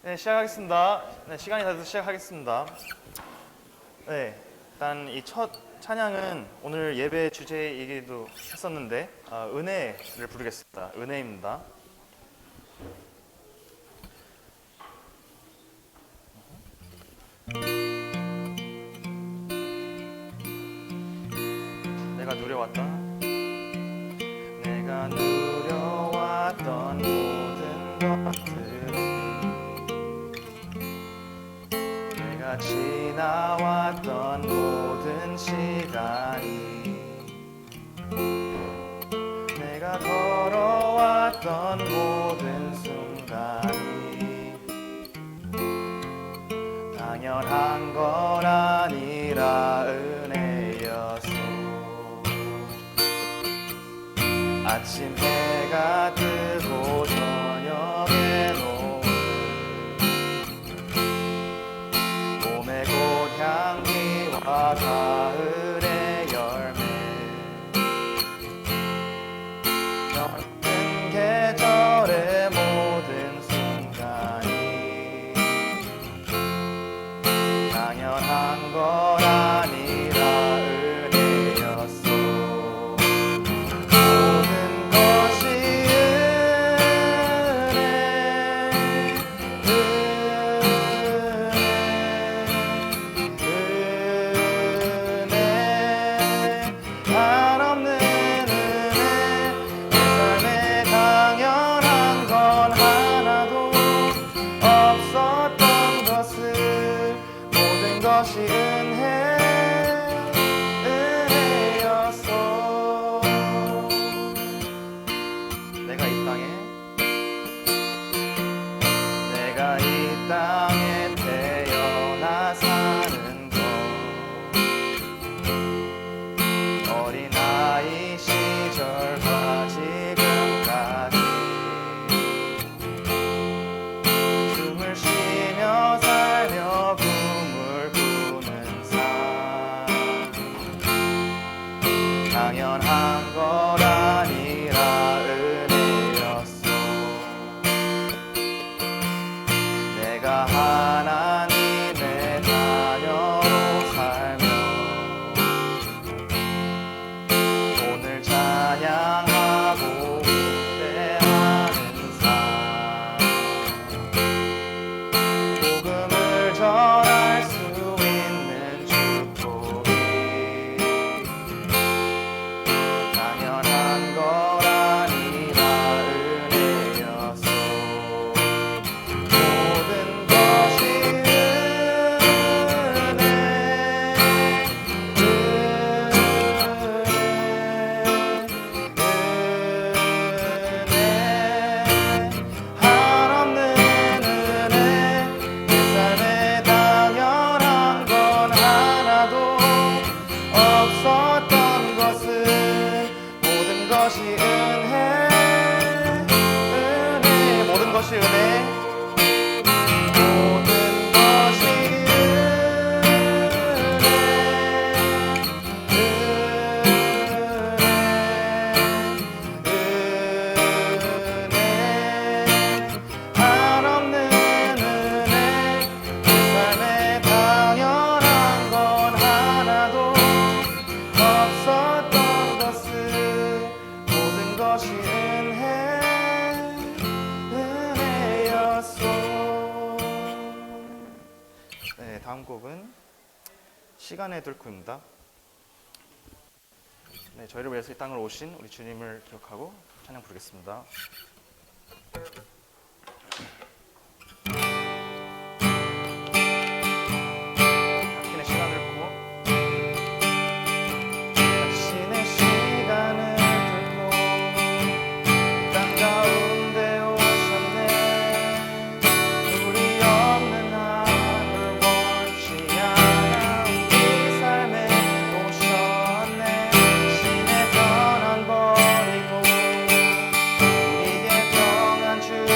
네, 시작하겠습니다. 네, 시간이 다 돼서 시작하겠습니다. 네, 일단 이 첫 찬양은 오늘 예배 주제이기도 했었는데 은혜를 부르겠습니다. 은혜입니다. 내가 누려왔던 모든 것들을 내가 지나왔던 모든 시간이 내가 걸어왔던 모든 순간이 당연한 건 아니라 은혜였소. 아침 해가 뜨고 저녁에 노을 봄의 꽃향기와 가을의 열매 넓은 계절의 모든 순간이 당연한 건 아니라 은혜였소. 모든 것이 은혜 한없는 은혜 내 삶에 당연한 건 하나도 없었던 것을 모든 것이 은혜였어. 내가 이 땅에 태어나 사는 것 어린아이 시절과 지금까지 숨을 쉬며 살며 꿈을 꾸는 삶 당연한 걸 아니라 은혜였어. 내가 하나님의 자녀로 살며 오늘 찬양하고 예배하는 삶 복음을 전할 수 있는 축복이 당연한 걸 아니라 은혜였어. 모든 것이 은혜 한없는 은혜 내 삶에 당연한 건 하나도 없었던 것을 모든 것이 은혜 모든 것이 은혜 모든 것이 은혜 한없는 은혜 내 삶에 당연한 건 하나도 없었던 것을 모든 것이 은혜였소. 네, 다음 곡은 시간의 들국입니다. 네, 저희를 위해서 이 땅을 오신 우리 주님을 기억하고 찬양 부르겠습니다. 당신의 시간을 두고 당신의 시간을 들고 이 땅 가운데 오셨네. 우리 없는 하늘 원치 않아 우리 삶에 오셨네. 신의 편안 버리고 우리에게 평안 주시네.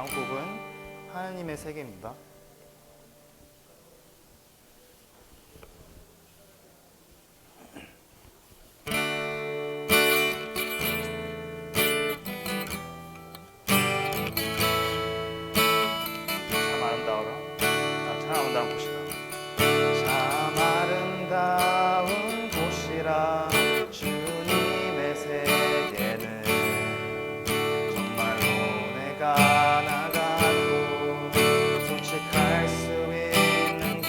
다음 곡은 하나님의 세계입니다. 참 아름다워라. 참 아름다운 곳이다. 참 아름다운 곳이라. 주님의 세계는 정말로 내가 나가고 솔직할 수 있는 곳,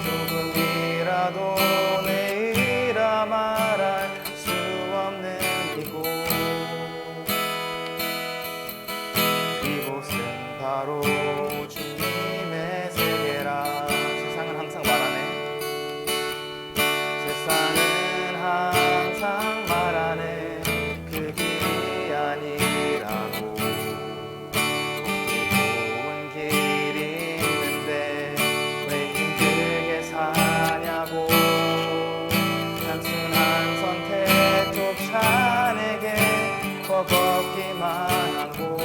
조금이라도 내일아 말할 수 없는 이곳. 이곳은 바로 주님의 세계라. 세상은 항상 말하네. 세상은 항상 말하네. 그 길이 아니라고. 걷기 좋은 길이 있는데 왜 힘들게 사냐고. 단순한 선택 쫓아 내게 버겁기만 한 곳.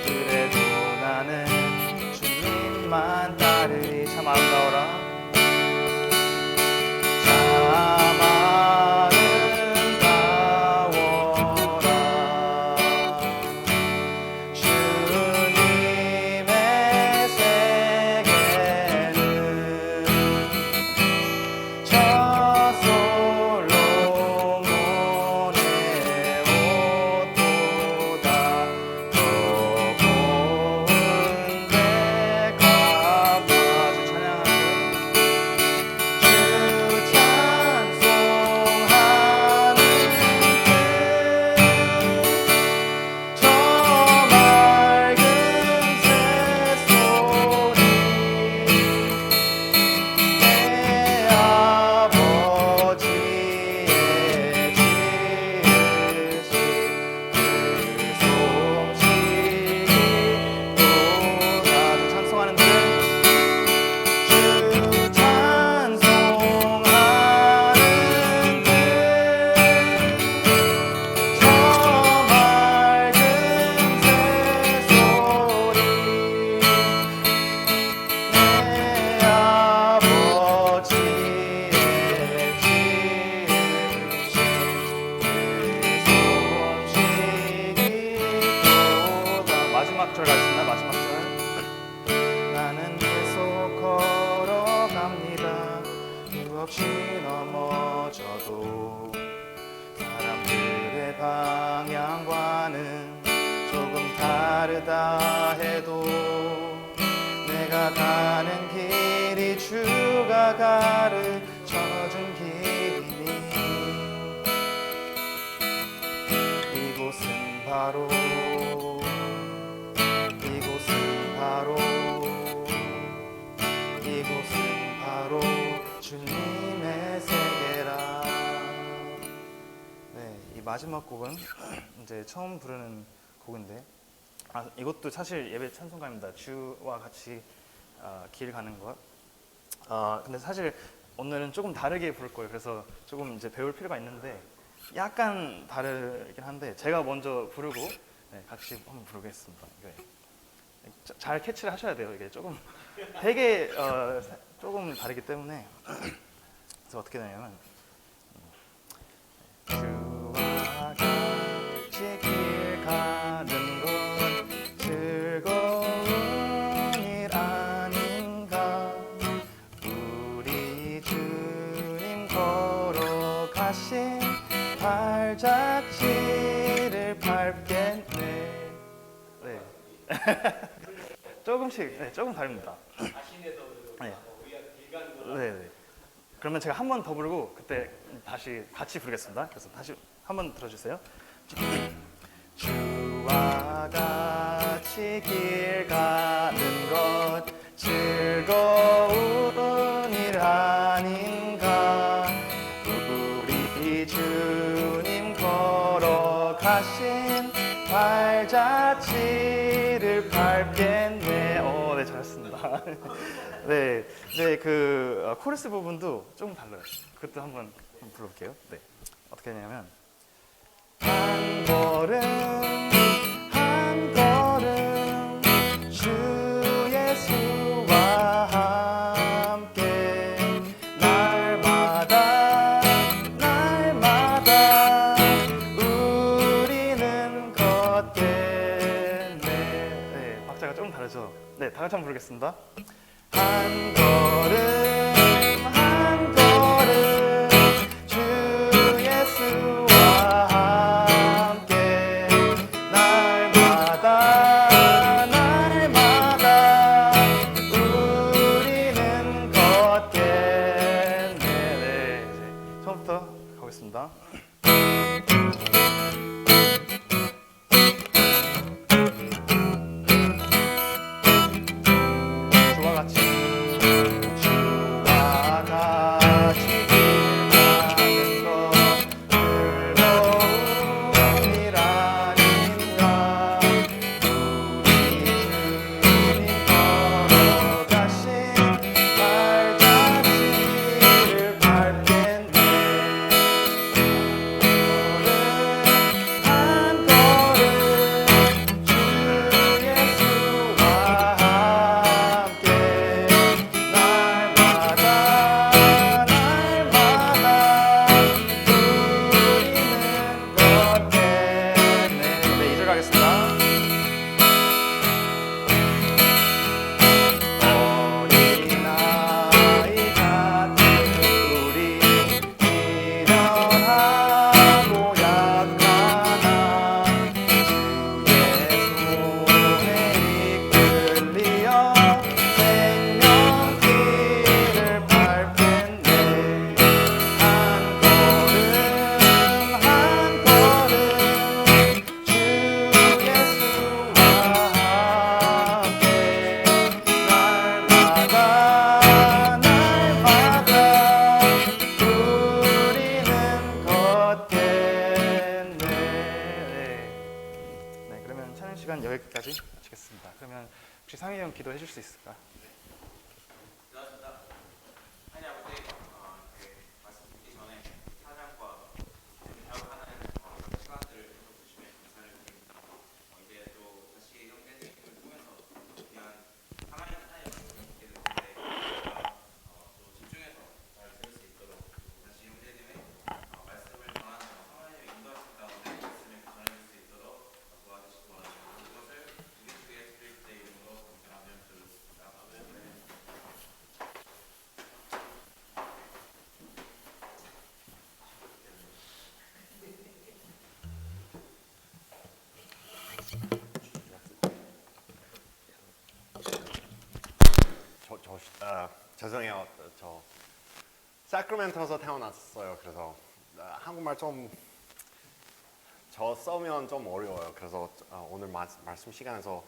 그래도 나는 주님만 따르리. 참 아름다워라. 참 아름다워라. 주님의 세계는 저 솔로몬의 옷보다 더 고운 데가 아주 찬양하고 주 찬송하는 뜻. 저 맑은 새소리 내 아버지의 지으신 그 솜씨기 또 아주 찬송하는 듯. 주 찬송하는 듯. 저 맑은 새소리 내 아버지의 지으신 그 솜씨기 또다. 마지막 절 가겠습니다. 마지막 절. 나는 계속 걸어갑니다. 수없이 넘어져도 사람들의 방향과는 조금 다르다 해도 내가 가는 길이 주가 가르쳐준 길이니 이곳은 바로 주님의 세계라. 네, 이 마지막 곡은 이제 처음 부르는 곡인데, 이것도 사실 예배 찬송가입니다. 주와 같이 길 가는 것. 근데 사실 오늘은 조금 다르게 부를 거예요. 그래서 조금 이제 배울 필요가 있는데 약간 다르긴 한데 제가 먼저 부르고 같이 한번 부르겠습니다. 잘 캐치를 하셔야 돼요. 이게 조금 되게 조금 다르기 때문에. 그래서 어떻게 되냐면 주와 같이 길 가는 건 즐거운 일 아닌가. 우리 주님 걸어가신 발자취를 밟겠네. 네. 조금씩, 조금 다릅니다. 네. 네. 그러면 제가 한 번 더 부르고 그때 다시 같이 부르겠습니다. 그래서 다시 한 번 들어주세요. 주와 같이 길 가는 것 즐거운 일 아닌가. 우리 주님 걸어가신 발자취를 밟겠네. 네, 잘했습니다. 네, 그 코러스 부분도 조금 달라요. 그것도 한번 불러볼게요. 네, 어떻게 하냐면 한 번 그죠? 네, 다 같이 한번 부르겠습니다. 한 걸음 한 걸음 주 예수와 함께 날마다 날마다 우리는 걷겠네. 네, 이제 처음부터 가보겠습니다. 주와 같이 주와 같이 빛나는 것 즐거운 일 아닌가. 우리 주님 걸어가신 발자취를 밟겠네. 한 걸음 주 예수와 함께 날마다 날마다 우리는 걷겠네. 네, 2절 가겠습니다. 어린아이 같은 우리 미련하고 약하나 주의 손에 이끌리어 생명길을 밟겠네. 한 걸음 한 걸음 주 예수와 함께 날마다 날마다 우리는 걷겠네. 네, 그러면 찬양 시간 여기까지 마치겠습니다. 그러면 혹시 상희 형 기도해 줄 수 있을까? 고맙습니다. 하나님 아버지, 말씀 듣기 전에 찬양과 작업하는 그런 시간들을 주시면 감사를 드립니다. 이제 또 다시 형제님을 통해서 귀한 하나님의 말씀을 듣게 되는데 또 집중해서 잘 들을 수 있도록 다시 형제님의 말씀을 전하는 하나님의 인도하신 가운데 말씀을 전해줄 수 있도록 도와주시기 바랍니다. 이것을 우리 주 예수 그리스도의 이름으로 감사하며 드렸습니다. 아멘. 죄송해요. 저 사크라멘토에서 태어났어요. 그래서 한국말 좀 저 써면 좀 어려워요. 그래서 오늘 말씀 시간에서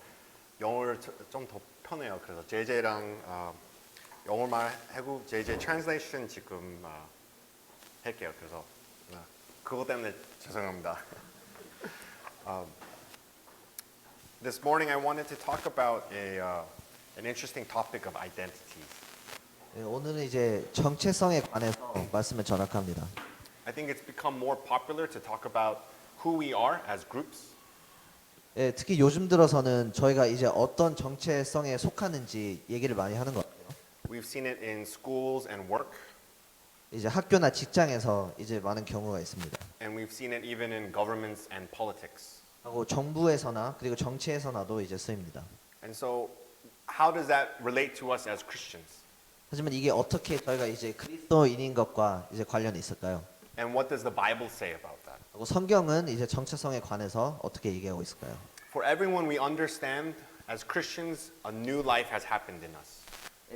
영어를 좀 더 편해요. 그래서 JJ랑 영어말 하고 JJ translation 지금 할게요. 그래서 그것 때문에 죄송합니다. This morning I wanted to talk about an interesting topic of identity. 네, 오늘은 이제 정체성에 관해서 말씀을 전할합니다. I think it's become more popular to talk about who we are as groups. 예, 특히 요즘 들어서는 저희가 이제 어떤 정체성에 속하는지 얘기를 많이 하는 것 같아요. We've seen it in schools and work, 이제 학교나 직장에서 이제 많은 경우가 있습니다. and we've seen it even in governments and politics. 하고 정부에서나 그리고 정치에서나도 이제 쓰입니다. And so, how does that relate to us as Christians? 하지만 이게 어떻게 저희가 이제 그리스도인인 것과 이제 관련이 있을까요? And what does the Bible say about that? 하고 성경은 이제 정체성에 관해서 어떻게 얘기하고 있을까요? For everyone we understand, as Christians, a new life has happened in us.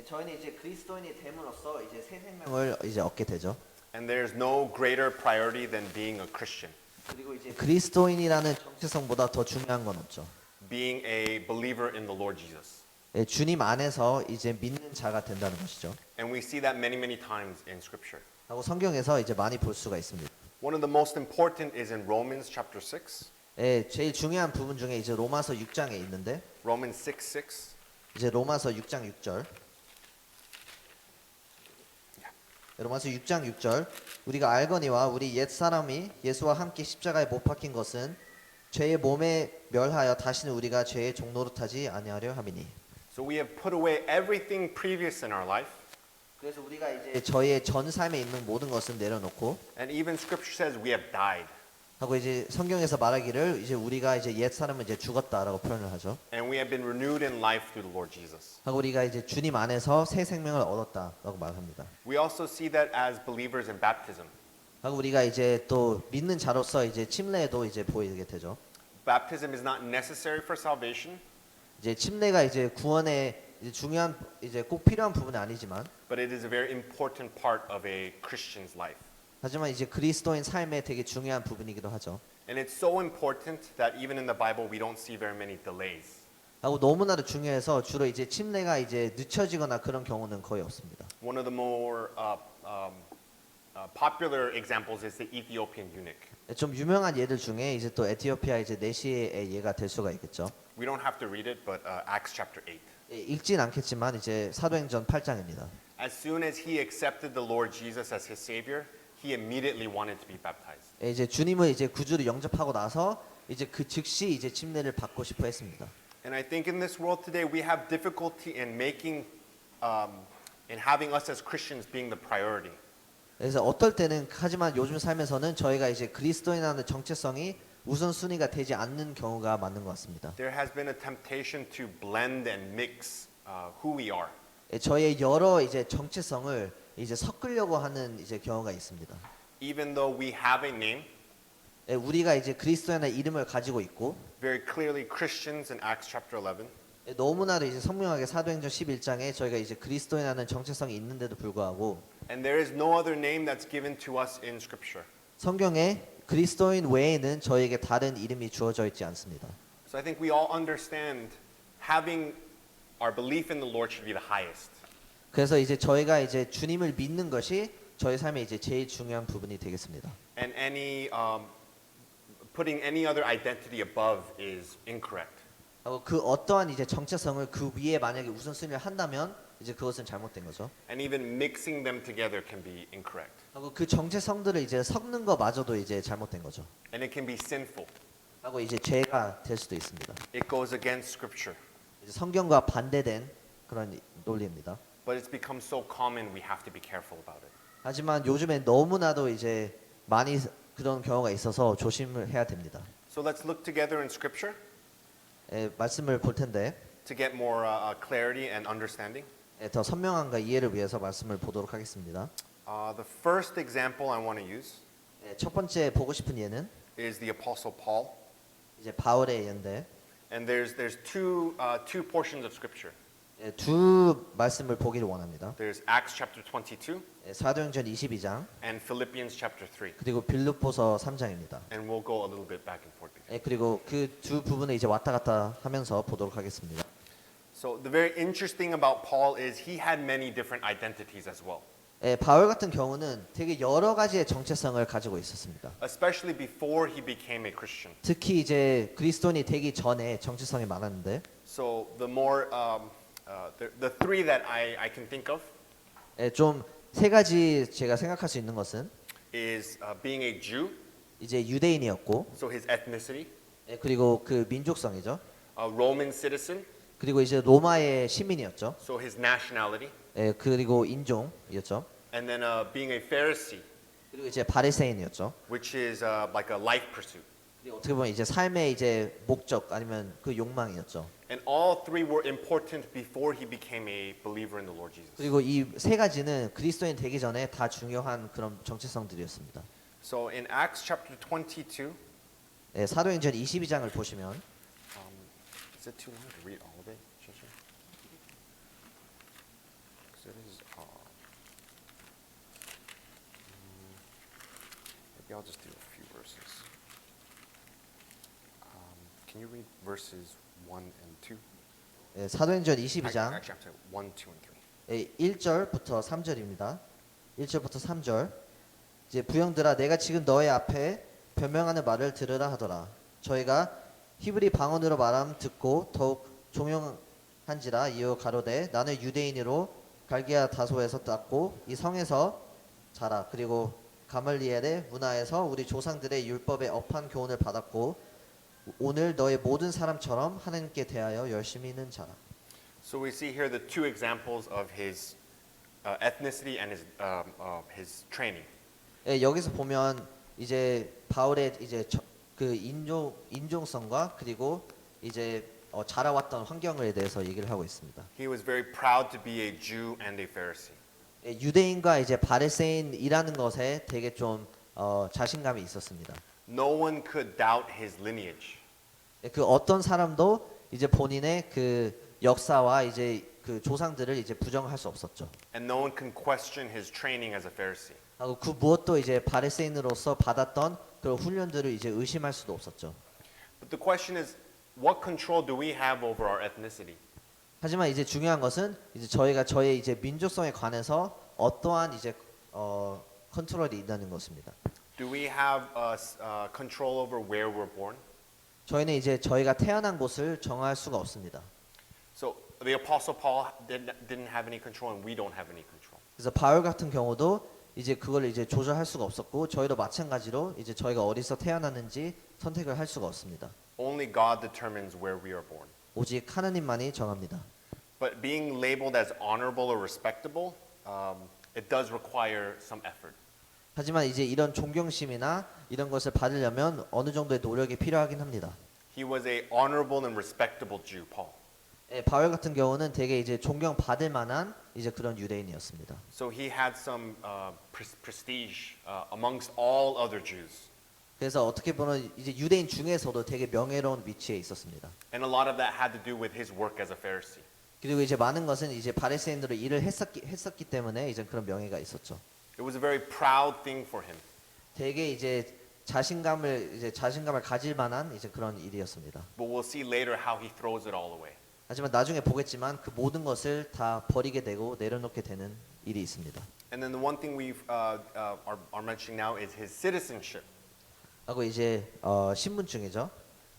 저희는 이제 그리스도인이 됨으로써 이제 새 생명을 이제 얻게 되죠. And there's no greater priority than being a Christian, 그리고 이제 그리스도인이라는 정체성보다 더 중요한 건 없죠. being a believer in the Lord Jesus. 예, 주님 안에서 이제 믿는 자가 된다는 것이죠. And we see that many, many times in Scripture. 하고 성경에서 이제 많이 볼 수가 있습니다. One of the most important is in Romans chapter 6. 예, 제일 중요한 부분 중에 이제 로마서 6장에 있는데 Romans 6:6. 이제 로마서 6장 6절. 로마서 6장 6절. 우리가 알거니와 우리 옛 사람이 예수와 함께 십자가에 못 박힌 것은 죄의 몸에 멸하여 다시는 우리가 죄의 종노릇하지 아니하려 함이니. So we have put away everything previous in our life. 그래서 우리가 이제 저희의 전 삶에 있는 모든 것을 내려놓고 And even Scripture says we have died. 하고 이제 성경에서 말하기를 이제 우리가 이제 옛 사람은 이제 죽었다라고 표현을 하죠. and we have been renewed in life through the Lord Jesus. 하고 우리가 이제 주님 안에서 새 생명을 얻었다라고 말합니다. We also see that as believers in baptism. 하고 우리가 이제 또 믿는 자로서 이제 침례도 이제 보이게 되죠. Baptism is not necessary for salvation, 이제 침례가 이제 구원에 이제 중요한 이제 꼭 필요한 부분은 아니지만 but it is a very important part of a Christian's life. 하지만 이제 그리스도인 삶에 되게 중요한 부분이기도 하죠. And it's so important that even in the Bible we don't see very many delays. 하고 너무나도 중요해서 주로 이제 침례가 이제 늦춰지거나 그런 경우는 거의 없습니다. One of the more popular examples is the Ethiopian eunuch. 좀 유명한 예들 중에 이제 또 에티오피아 이제 내시의 예가 될 수가 있겠죠. We don't have to read it, but Acts chapter 8. 읽진 않겠지만 이제 사도행전 8장입니다. As soon as he accepted the Lord Jesus as his Savior, he immediately wanted to be baptized. 이제 주님을 이제 구주로 영접하고 나서 이제 그 즉시 이제 침례를 받고 싶어 했습니다. And I think in this world today we have difficulty in in having us as Christians being the priority. 그래서 어떨 때는 하지만 요즘 삶에서는 저희가 이제 그리스도인이라는 정체성이 우선순위가 되지 않는 경우가 많은 것 같습니다. There has been a temptation to blend and mix who we are. 저희의 여러 이제 정체성을 이제 섞으려고 하는 이제 경우가 있습니다. Even though we have a name, 우리가 이제 그리스도인의 이름을 가지고 있고 very clearly Christians in Acts chapter 11, 너무나도 이제 선명하게 사도행전 11장에 저희가 이제 그리스도인이라는 정체성이 있는데도 불구하고 and there is no other name that's given to us in Scripture. 성경에 그리스도인 외에는 저에게 다른 이름이 주어져 있지 않습니다. So I think we all understand having our belief in the Lord should be the highest. 그래서 이제 저희가 이제 주님을 믿는 것이 저희 삶의 이제 제일 중요한 부분이 되겠습니다. And putting any other identity above is incorrect. 하고 그 어떠한 이제 정체성을 그 위에 만약에 우선순위를 한다면 이제 그것은 잘못된 거죠. And even mixing them together can be incorrect. 하고 그 정체성들을 이제 섞는 거마저도 이제 잘못된 거죠. And it can be sinful. 하고 이제 죄가 될 수도 있습니다. It goes against Scripture. 이제 성경과 반대된 그런 논리입니다. But it's become so common we have to be careful about it. 하지만 요즘에 너무나도 이제 많이 그런 경우가 있어서 조심을 해야 됩니다. So let's look together in Scripture 말씀을 볼 텐데 to get more clarity and understanding. 더 선명함과 이해를 위해서 말씀을 보도록 하겠습니다. The first example I want to use 첫 번째 보고 싶은 예는 is the Apostle Paul. 이제 바울의 예인데 And there's two portions of Scripture. 두 말씀을 보기를 원합니다. There's Acts chapter 22 사도행전 22장 and Philippians chapter 3. 그리고 빌립보서 3장입니다. And we'll go a little bit back and forth between. 그리고 그 두 부분을 이제 왔다 갔다 하면서 보도록 하겠습니다. So the very interesting about Paul is he had many different identities as well. 바울 같은 경우는 되게 여러 가지의 정체성을 가지고 있었습니다. Especially before he became a Christian. 특히 이제 그리스도인이 되기 전에 정체성이 많았는데 So the more the three that I can think of 좀 세 가지 제가 생각할 수 있는 것은 is being a Jew, 이제 유대인이었고 so his ethnicity, 그리고 그 민족성이죠. a Roman citizen, 그리고 이제 로마의 시민이었죠. so his nationality, 그리고 인종이었죠. and then being a Pharisee, 그리고 이제 바리새인이었죠. which is like a life pursuit. 그리고 어떻게 보면 이제 삶의 이제 목적 아니면 그 욕망이었죠. And all three were important before he became a believer in the Lord Jesus. 그리고 이 세 가지는 그리스도인 되기 전에 다 중요한 그런 정체성들이었습니다. So in Acts chapter 22, 사도행전 22장을 보시면 is it too long to read all of it? Joshua? 'Cause it is, maybe I'll just do a few verses. Can you read verses 1 and 2? 사도행전 22장 Actually, I'm sorry, 1, 2, and 3. 1절부터 3절입니다. 1절부터 3절. 이제 부형들아 내가 지금 너의 앞에 변명하는 말을 들으라 하더라. 저희가 히브리 방언으로 말함 듣고 더욱 종용한지라 이어 가로되 나는 유대인으로 갈기아 다소에서 땄고 이 성에서 자라. 그리고 가말리엘의 문화에서 우리 조상들의 율법에 업한 교훈을 받았고 오늘 너의 모든 사람처럼 하나님께 대하여 열심히 있는 자라. So we see here the two examples of his ethnicity and his training. 여기서 보면 이제 바울의 이제 그 인종성과 그리고 이제 자라왔던 환경에 대해서 얘기를 하고 있습니다. He was very proud to be a Jew and a Pharisee. 예, 유대인과 이제 바리새인이라는 것에 되게 좀 자신감이 있었습니다. No one could doubt his lineage. 예, 그 어떤 사람도 이제 본인의 그 역사와 이제 그 조상들을 이제 부정할 수 없었죠. And no one can question his training as a Pharisee. 하고 그 무엇도 이제 바리새인으로서 받았던 그런 훈련들을 이제 의심할 수도 없었죠. But the question is, what control do we have over our ethnicity? 하지만 이제 중요한 것은 이제 저희가 저의 이제 민족성에 관해서 어떠한 이제 컨트롤이 있다는 것입니다. Do we have control over where we're born? 저희는 이제 저희가 태어난 곳을 정할 수가 없습니다. So the Apostle Paul didn't have any control, and we don't have any control. 그래서 바울 같은 경우도 이제 그걸 이제 조절할 수가 없었고 저희도 마찬가지로 이제 저희가 어디서 태어났는지 선택을 할 수가 없습니다. Only God determines where we are born. 오직 하나님만이 정합니다. But being labeled as honorable or respectable, it does require some effort. 하지만 이제 이런 존경심이나 이런 것을 받으려면 어느 정도의 노력이 필요하긴 합니다. He was a honorable and respectable Jew, Paul. 예, 바울 같은 경우는 되게 이제 존경받을 만한 이제 그런 유대인이었습니다. So he had some prestige amongst all other Jews. 그래서 어떻게 보면 이제 유대인 중에서도 되게 명예로운 위치에 있었습니다. And a lot of that had to do with his work as a Pharisee. 그리고 이제 많은 것은 이제 바리새인으로 일을 했었기 때문에 이제 그런 명예가 있었죠. It was a very proud thing for him. 되게 이제 자신감을 가질 만한 이제 그런 일이었습니다. But we'll see later how he throws it all away. 하지만 나중에 보겠지만 그 모든 것을 다 버리게 되고 내려놓게 되는 일이 있습니다. And then the one thing we are mentioning now is his citizenship. 하고 이제 신분증이죠.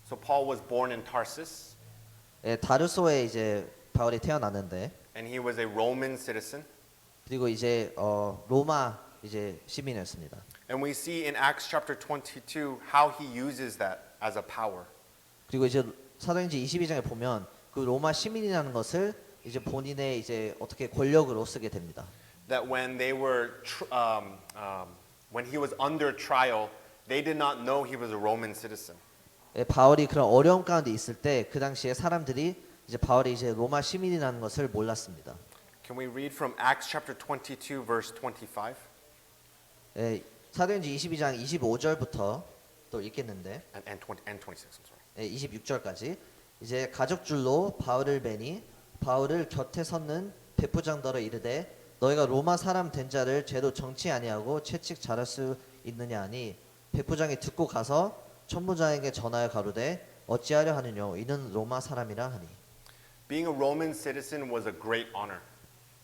So Paul was born in Tarsus, 예, 다르소에 이제 바울이 태어났는데 and he was a Roman citizen. 그리고 이제 로마 이제 시민이었습니다. And we see in Acts chapter 22 how he uses that as a power. 그리고 이제 사도행전 22장에 보면 그 로마 시민이라는 것을 이제 본인의 이제 어떻게 권력으로 쓰게 됩니다. That when they were when he was under trial, they did not know he was a Roman citizen. 예, 바울이 그런 어려움 가운데 있을 때 그 당시에 사람들이 이제 바울이 이제 로마 시민이라는 것을 몰랐습니다. Can we read from Acts chapter 22 verse 25 예, 사도행전 22장 25절부터 또 읽겠는데 and 26, I'm sorry. 예, 26절까지 이제 가족줄로 바울을 매니 바울을 곁에 섰는 백부장더러 이르되 너희가 로마 사람 된 자를 죄로 정치 아니하고 채찍 잘할 수 있느냐 하니 백부장이 듣고 가서 천부장에게 전하여 가로되 어찌하려 하느뇨 이는 로마 사람이라 하니. Being a Roman citizen was a great honor.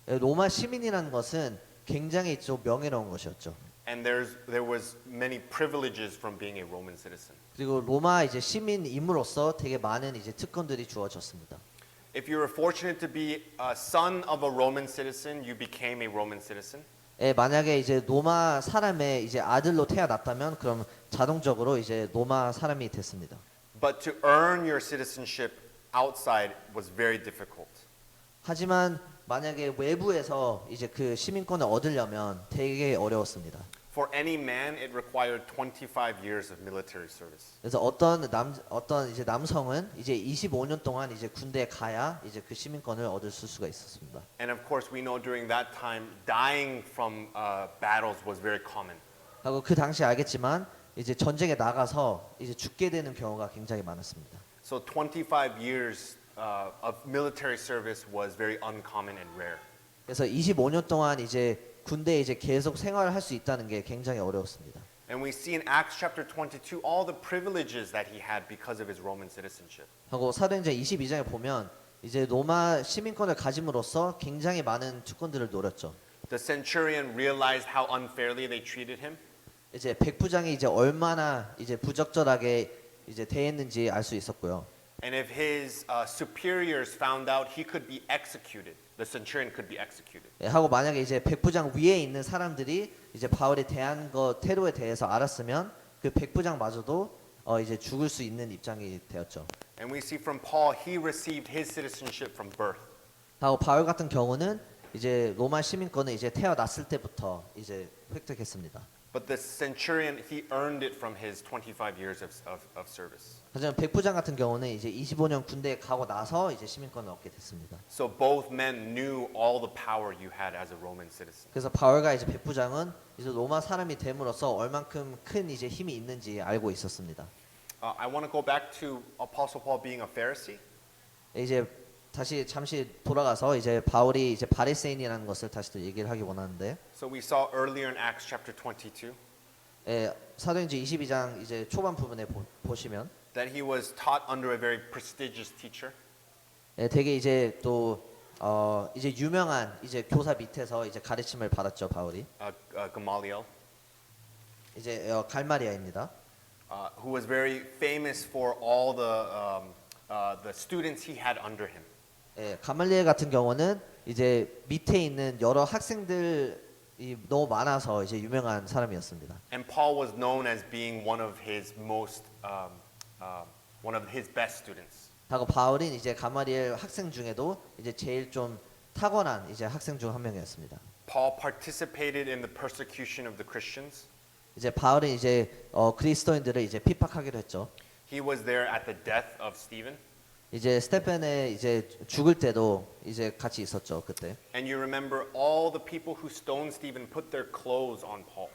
예, 로마 시민이라는 것은 굉장히 좀 명예로운 것이었죠. And there was many privileges from being a Roman citizen. 그리고 로마 이제 시민임으로써 되게 많은 이제 특권들이 주어졌습니다. If you were fortunate to be a son of a Roman citizen, you became a Roman citizen. 예, 만약에 이제 로마 사람의 이제 아들로 태어났다면 그럼 자동적으로 이제 로마 사람이 됐습니다. But to earn your citizenship outside was very difficult. 하지만 만약에 외부에서 이제 그 시민권을 얻으려면 되게 어려웠습니다. For any man, it required 25 years of military service. 그래서 어떤 이제 남성은 이제 25년 동안 이제 군대에 가야 이제 그 시민권을 얻을 수가 있었습니다. And of course, we know during that time, dying from battles was very common. 하고 그 당시 알겠지만 이제 전쟁에 나가서 이제 죽게 되는 경우가 굉장히 많았습니다. So 25 years of military service was very uncommon and rare. 그래서 25년 동안 이제 군대에 이제 계속 생활을 할 수 있다는 게 굉장히 어려웠습니다. And we see in Acts chapter 22 all the privileges that he had because of his Roman citizenship. 하고 사도행전 22장에 보면 이제 로마 시민권을 가짐으로써 굉장히 많은 특권들을 노렸죠. The centurion realized how unfairly they treated him. 이제 백부장이 이제 얼마나 이제 부적절하게 이제 대했는지 알 수 있었고요. And if his superiors found out, he could be executed. The centurion could be executed. 예, 하고 만약에 이제 백부장 위에 있는 사람들이 이제 바울이 대한 거 태도에 대해서 알았으면 그 백부장마저도 이제 죽을 수 있는 입장이 되었죠. And we see from Paul, he received his citizenship from birth. 하고 바울 같은 경우는 이제 로마 시민권을 이제 태어났을 때부터 이제 획득했습니다. But the centurion, he earned it from his 25 years of service. 하지만 백부장 같은 경우는 이제 25년 군대에 가고 나서 이제 시민권을 얻게 됐습니다. So both men knew all the power you had as a Roman citizen. 그래서 바울과 이제 백부장은 이제 로마 사람이 됨으로써 얼만큼 큰 이제 힘이 있는지 알고 있었습니다. I want to go back to Apostle Paul being a Pharisee. 이제 다시 잠시 돌아가서 이제 바울이 이제 바리새인이라는 것을 다시 또 얘기를 하기 원하는데, So we saw earlier in Acts chapter 22 사도행전 22장 이제 초반 부분에 보시면 that he was taught under a very prestigious teacher. 되게 이제 또 이제 유명한 이제 교사 밑에서 이제 가르침을 받았죠 바울이. Gamaliel, 이제 갈마리아입니다. who was very famous for all the students he had under him. 가말리엘 같은 경우는 이제 밑에 있는 여러 학생들이 너무 많아서 이제 유명한 사람이었습니다. And Paul was known as being one of his best students. 하고 바울은 이제 가말리엘 학생 중에도 이제 제일 좀 탁월한 이제 학생 중 한 명이었습니다. Paul participated in the persecution of the Christians. 이제 바울은 이제 그리스도인들을 이제 핍박하기로 했죠. He was there at the death of Stephen. 이제 스테펜의 이제 죽을 때도 이제 같이 있었죠 그때. And you remember all the people who stoned Stephen put their clothes on Paul.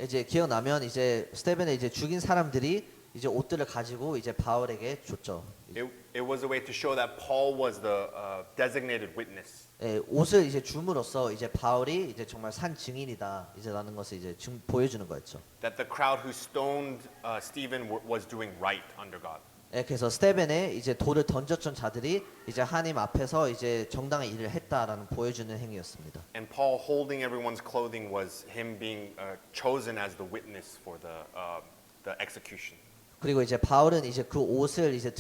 이제 기억나면 이제 스테펜을 이제 죽인 사람들이 이제 옷들을 가지고 이제 바울에게 줬죠. It was a way to show that Paul was the designated witness. 옷을 이제 줌으로써 이제 바울이 이제 정말 산 증인이다 이제라는 것을 이제 보여주는 거였죠. That the crowd who stoned Stephen was doing right under God. 그래서 스테벤에 이제 돌을 던졌던 자들이 이제 하나님 앞에서 이제 정당한 일을 했다라는 보여주는 행위였습니다. And Paul holding everyone's clothing was him being chosen as the witness for the execution. 그리고 이제 바울은 이제 그 옷을 이제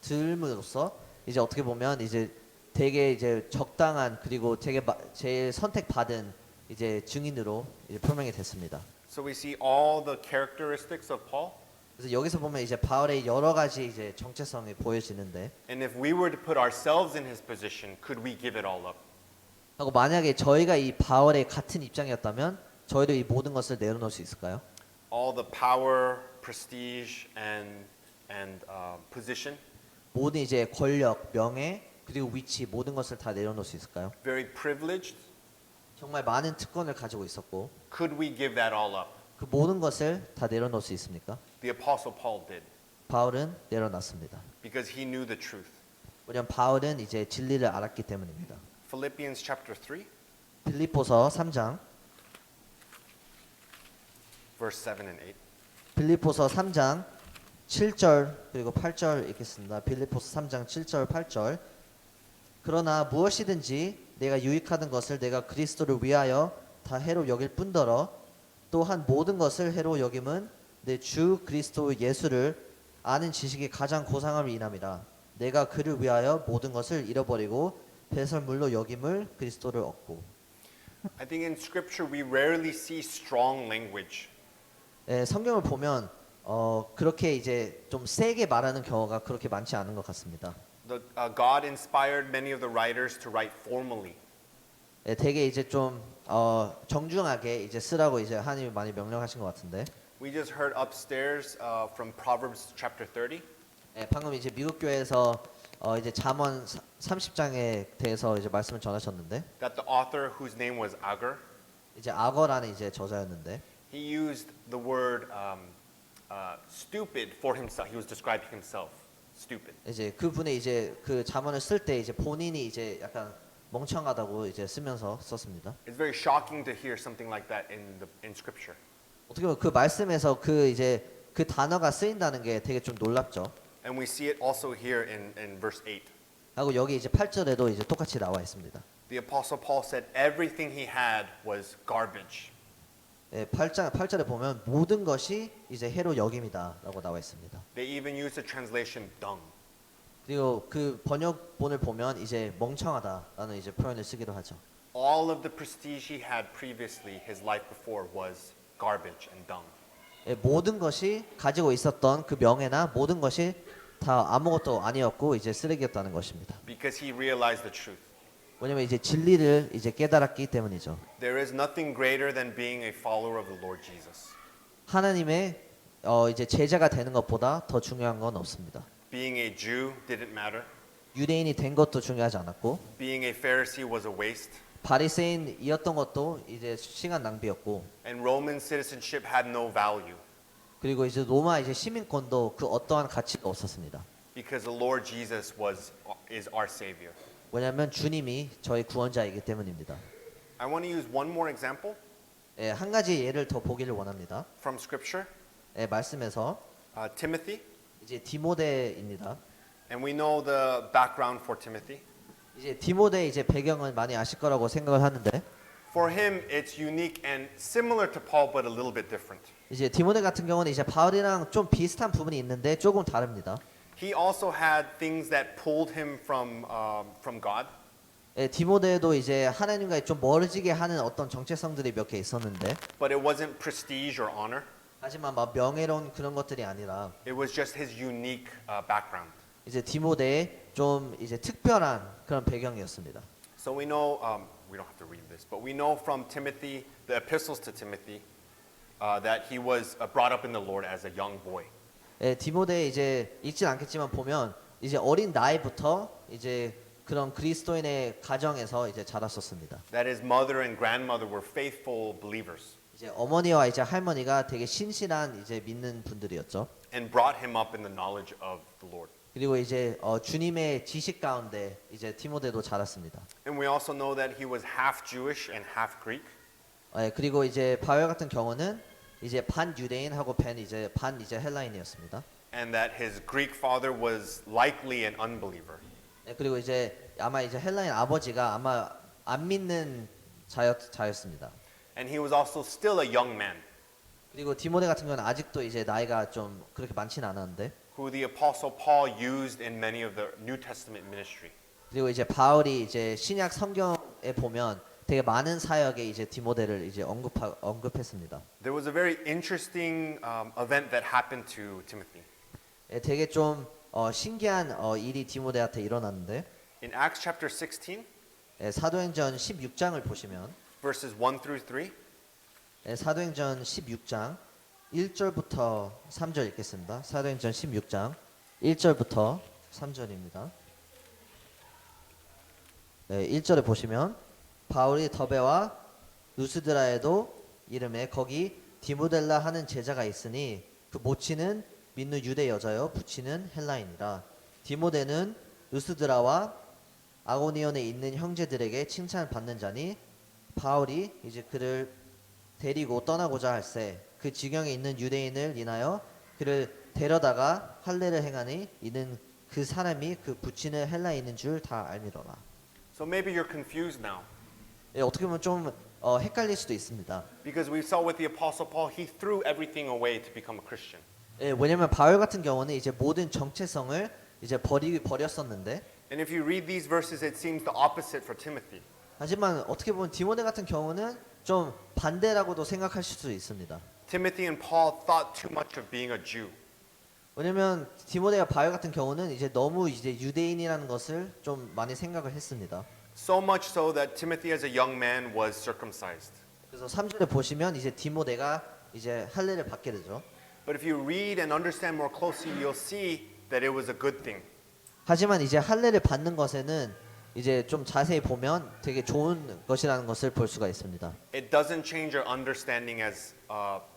들므로써 이제 어떻게 보면 이제 되게 이제 적당한 그리고 되게 제일 선택받은 이제 증인으로 이제 표명이 됐습니다. So we see all the characteristics of Paul. 그래서 여기서 보면 이제 바울의 여러 가지 이제 정체성이 보여지는데, And if we were to put ourselves in his position, could we give it all up? 하고 만약에 저희가 이 바울의 같은 입장이었다면 저희도 이 모든 것을 내려놓을 수 있을까요? All the power, prestige, and position. 모든 이제 권력, 명예 그리고 위치 모든 것을 다 내려놓을 수 있을까요? Very privileged. 정말 많은 특권을 가지고 있었고 Could we give that all up? 그 모든 것을 다 내려놓을 수 있습니까? The Apostle Paul did 바울은 내려놨습니다. because he knew the truth. 왜냐하면 바울은 이제 진리를 알았기 때문입니다. Philippians chapter 3, 빌립보서 3장 verse 7 and 8. 빌립보서 3장 7절 그리고 8절 읽겠습니다. 빌립보서 3장 7절 8절. 그러나 무엇이든지 내가 유익하던 것을 내가 그리스도를 위하여 다 해로 여길 뿐더러 또한 모든 것을 해로 여김은 내 주 그리스도 예수를 아는 지식이 가장 고상함을 인함이라. 내가 그를 위하여 모든 것을 잃어버리고 배설물로 여김을 그리스도를 얻고. I think in scripture we rarely see strong language. 성경을 보면 그렇게 이제 좀 세게 말하는 경우가 그렇게 많지 않은 것 같습니다. God inspired many of the writers to write formally. 되게 이제 좀 정중하게 이제 쓰라고 이제 하나님이 많이 명령하신 것 같은데. We just heard upstairs from Proverbs chapter 30 방금 이제 미국 교회에서 이제 잠언 30장에 대해서 이제 말씀을 전하셨는데, that the author whose name was Agur, 이제 악어라는 이제 저자였는데, he used the word stupid for himself. He was describing himself stupid. 이제 그분의 이제 그 잠언을 쓸 때 이제 본인이 이제 약간 멍청하다고 이제 쓰면서 썼습니다. It's very shocking to hear something like that in scripture. 어떻게 보면 그 말씀에서 그 이제 그 단어가 쓰인다는 게 되게 좀 놀랍죠. And we see it also here in verse 8. 하고 여기 이제 8절에도 이제 똑같이 나와 있습니다. The apostle Paul said everything he had was garbage. 8절에 보면 모든 것이 이제 해로 여김이다라고 나와 있습니다. They even used the translation dung. 그리고 그 번역본을 보면 이제 멍청하다라는 이제 표현을 쓰기도 하죠. All of the prestige he had previously, his life before, was garbage and dung. 모든 것이 가지고 있었던 그 명예나 모든 것이 다 아무것도 아니었고 이제 쓰레기였다는 것입니다. Because he realized the truth. 왜냐면 이제 진리를 이제 깨달았기 때문이죠. There is nothing greater than being a follower of the Lord Jesus. 하나님의 이제 제자가 되는 것보다 더 중요한 건 없습니다. Being a Jew didn't matter. 유대인이 된 것도 중요하지 않았고 Being a Pharisee was a waste. 바리새인이었던 것도 이제 시간 낭비였고 And Roman citizenship had no value 그리고 이제 로마 이제 시민권도 그 어떠한 가치가 없었습니다. because the Lord Jesus is our Savior. 왜냐하면 주님이 저희 구원자이기 때문입니다. I want to use one more example 예, 한 가지 예를 더 보기를 원합니다. from Scripture. 예, 말씀에서 Timothy. 이제 디모데입니다. And we know the background for Timothy. 이제 디모데 이제 배경은 많이 아실 거라고 생각을 하는데 For him, it's unique and similar to Paul, but a little bit different. 이제 디모데 같은 경우는 이제 바울이랑 좀 비슷한 부분이 있는데 조금 다릅니다. He also had things that pulled him from God. 예, 디모데도 이제 하나님과 좀 멀어지게 하는 어떤 정체성들이 몇 개 있었는데 But it wasn't prestige or honor. 하지만 막 명예로운 그런 것들이 아니라 It was just his unique background. 이제 디모데의 좀 이제 특별한 그런 배경이었습니다. So we know, we don't have to read this, but we know from Timothy, the epistles to Timothy, that he was brought up in the Lord as a young boy. 예, 디모데 이제 읽진 않겠지만 보면 이제 어린 나이부터 이제 그런 그리스도인의 가정에서 이제 자랐었습니다. That his mother and grandmother were faithful believers 이제 어머니와 이제 할머니가 되게 신실한 이제 믿는 분들이었죠. and brought him up in the knowledge of the Lord. 그리고 이제 주님의 지식 가운데 이제 디모데도 자랐습니다. And we also know that he was half Jewish and half Greek. 예, 그리고 이제 바울 같은 경우는 이제 반 유대인하고 반 이제 헬라인이었습니다. And that his Greek father was likely an unbeliever. 예, 그리고 이제 아마 이제 헬라인 아버지가 아마 안 믿는 자였습니다. And he was also still a young man 그리고 디모데 같은 경우는 아직도 이제 나이가 좀 그렇게 많지는 않았는데 who the apostle Paul used in many of the New Testament ministry. 그리고 이제 바울이 이제 신약 성경에 보면 되게 많은 사역에 이제 디모데를 이제 언급했습니다. There was a very interesting event that happened to Timothy. 예, 되게 좀 신기한 일이 디모데한테 일어났는데 In Acts chapter 16, 예, 사도행전 16장을 보시면 verses 1 through 3, 예, 사도행전 16장 1절부터 3절 읽겠습니다. 사도행전 16장 1절부터 3절입니다. 네, 1절에 보시면 바울이 더베와 루스드라에도 이름에 거기 디모델라 하는 제자가 있으니 그 모치는 믿는 유대 여자요 부치는 헬라인이라. 디모데는 루스드라와 아고니온에 있는 형제들에게 칭찬받는 자니 바울이 이제 그를 데리고 떠나고자 할세 그 지경에 있는 유대인을 인하여 그를 데려다가 할례를 행하니 이는 그 사람이 그 부치는 헬라인인 줄 다 알미러라. so maybe you're confused now 예, 어떻게 보면 좀 헷갈릴 수도 있습니다. because we saw with the apostle Paul, he threw everything away to become a Christian. 예, 왜냐면 바울 같은 경우는 이제 모든 정체성을 이제 버렸었는데 And if you read these verses, it seems the opposite for Timothy. 하지만 어떻게 보면 디모데 같은 경우는 좀 반대라고도 생각하실 수 있습니다. Timothy and Paul thought too much of being a Jew. 왜냐면 디모데와 바울 같은 경우는 이제 너무 이제 유대인이라는 것을 좀 많이 생각을 했습니다. So much so that Timothy as a young man was circumcised. 그래서 3절에 보시면 이제 디모데가 이제 할례를 받게 되죠. But if you read and understand more closely, you'll see that it was a good thing. 하지만 이제 할례를 받는 것에는 이제 좀 자세히 보면 되게 좋은 것이라는 것을 볼 수가 있습니다. It doesn't change our understanding as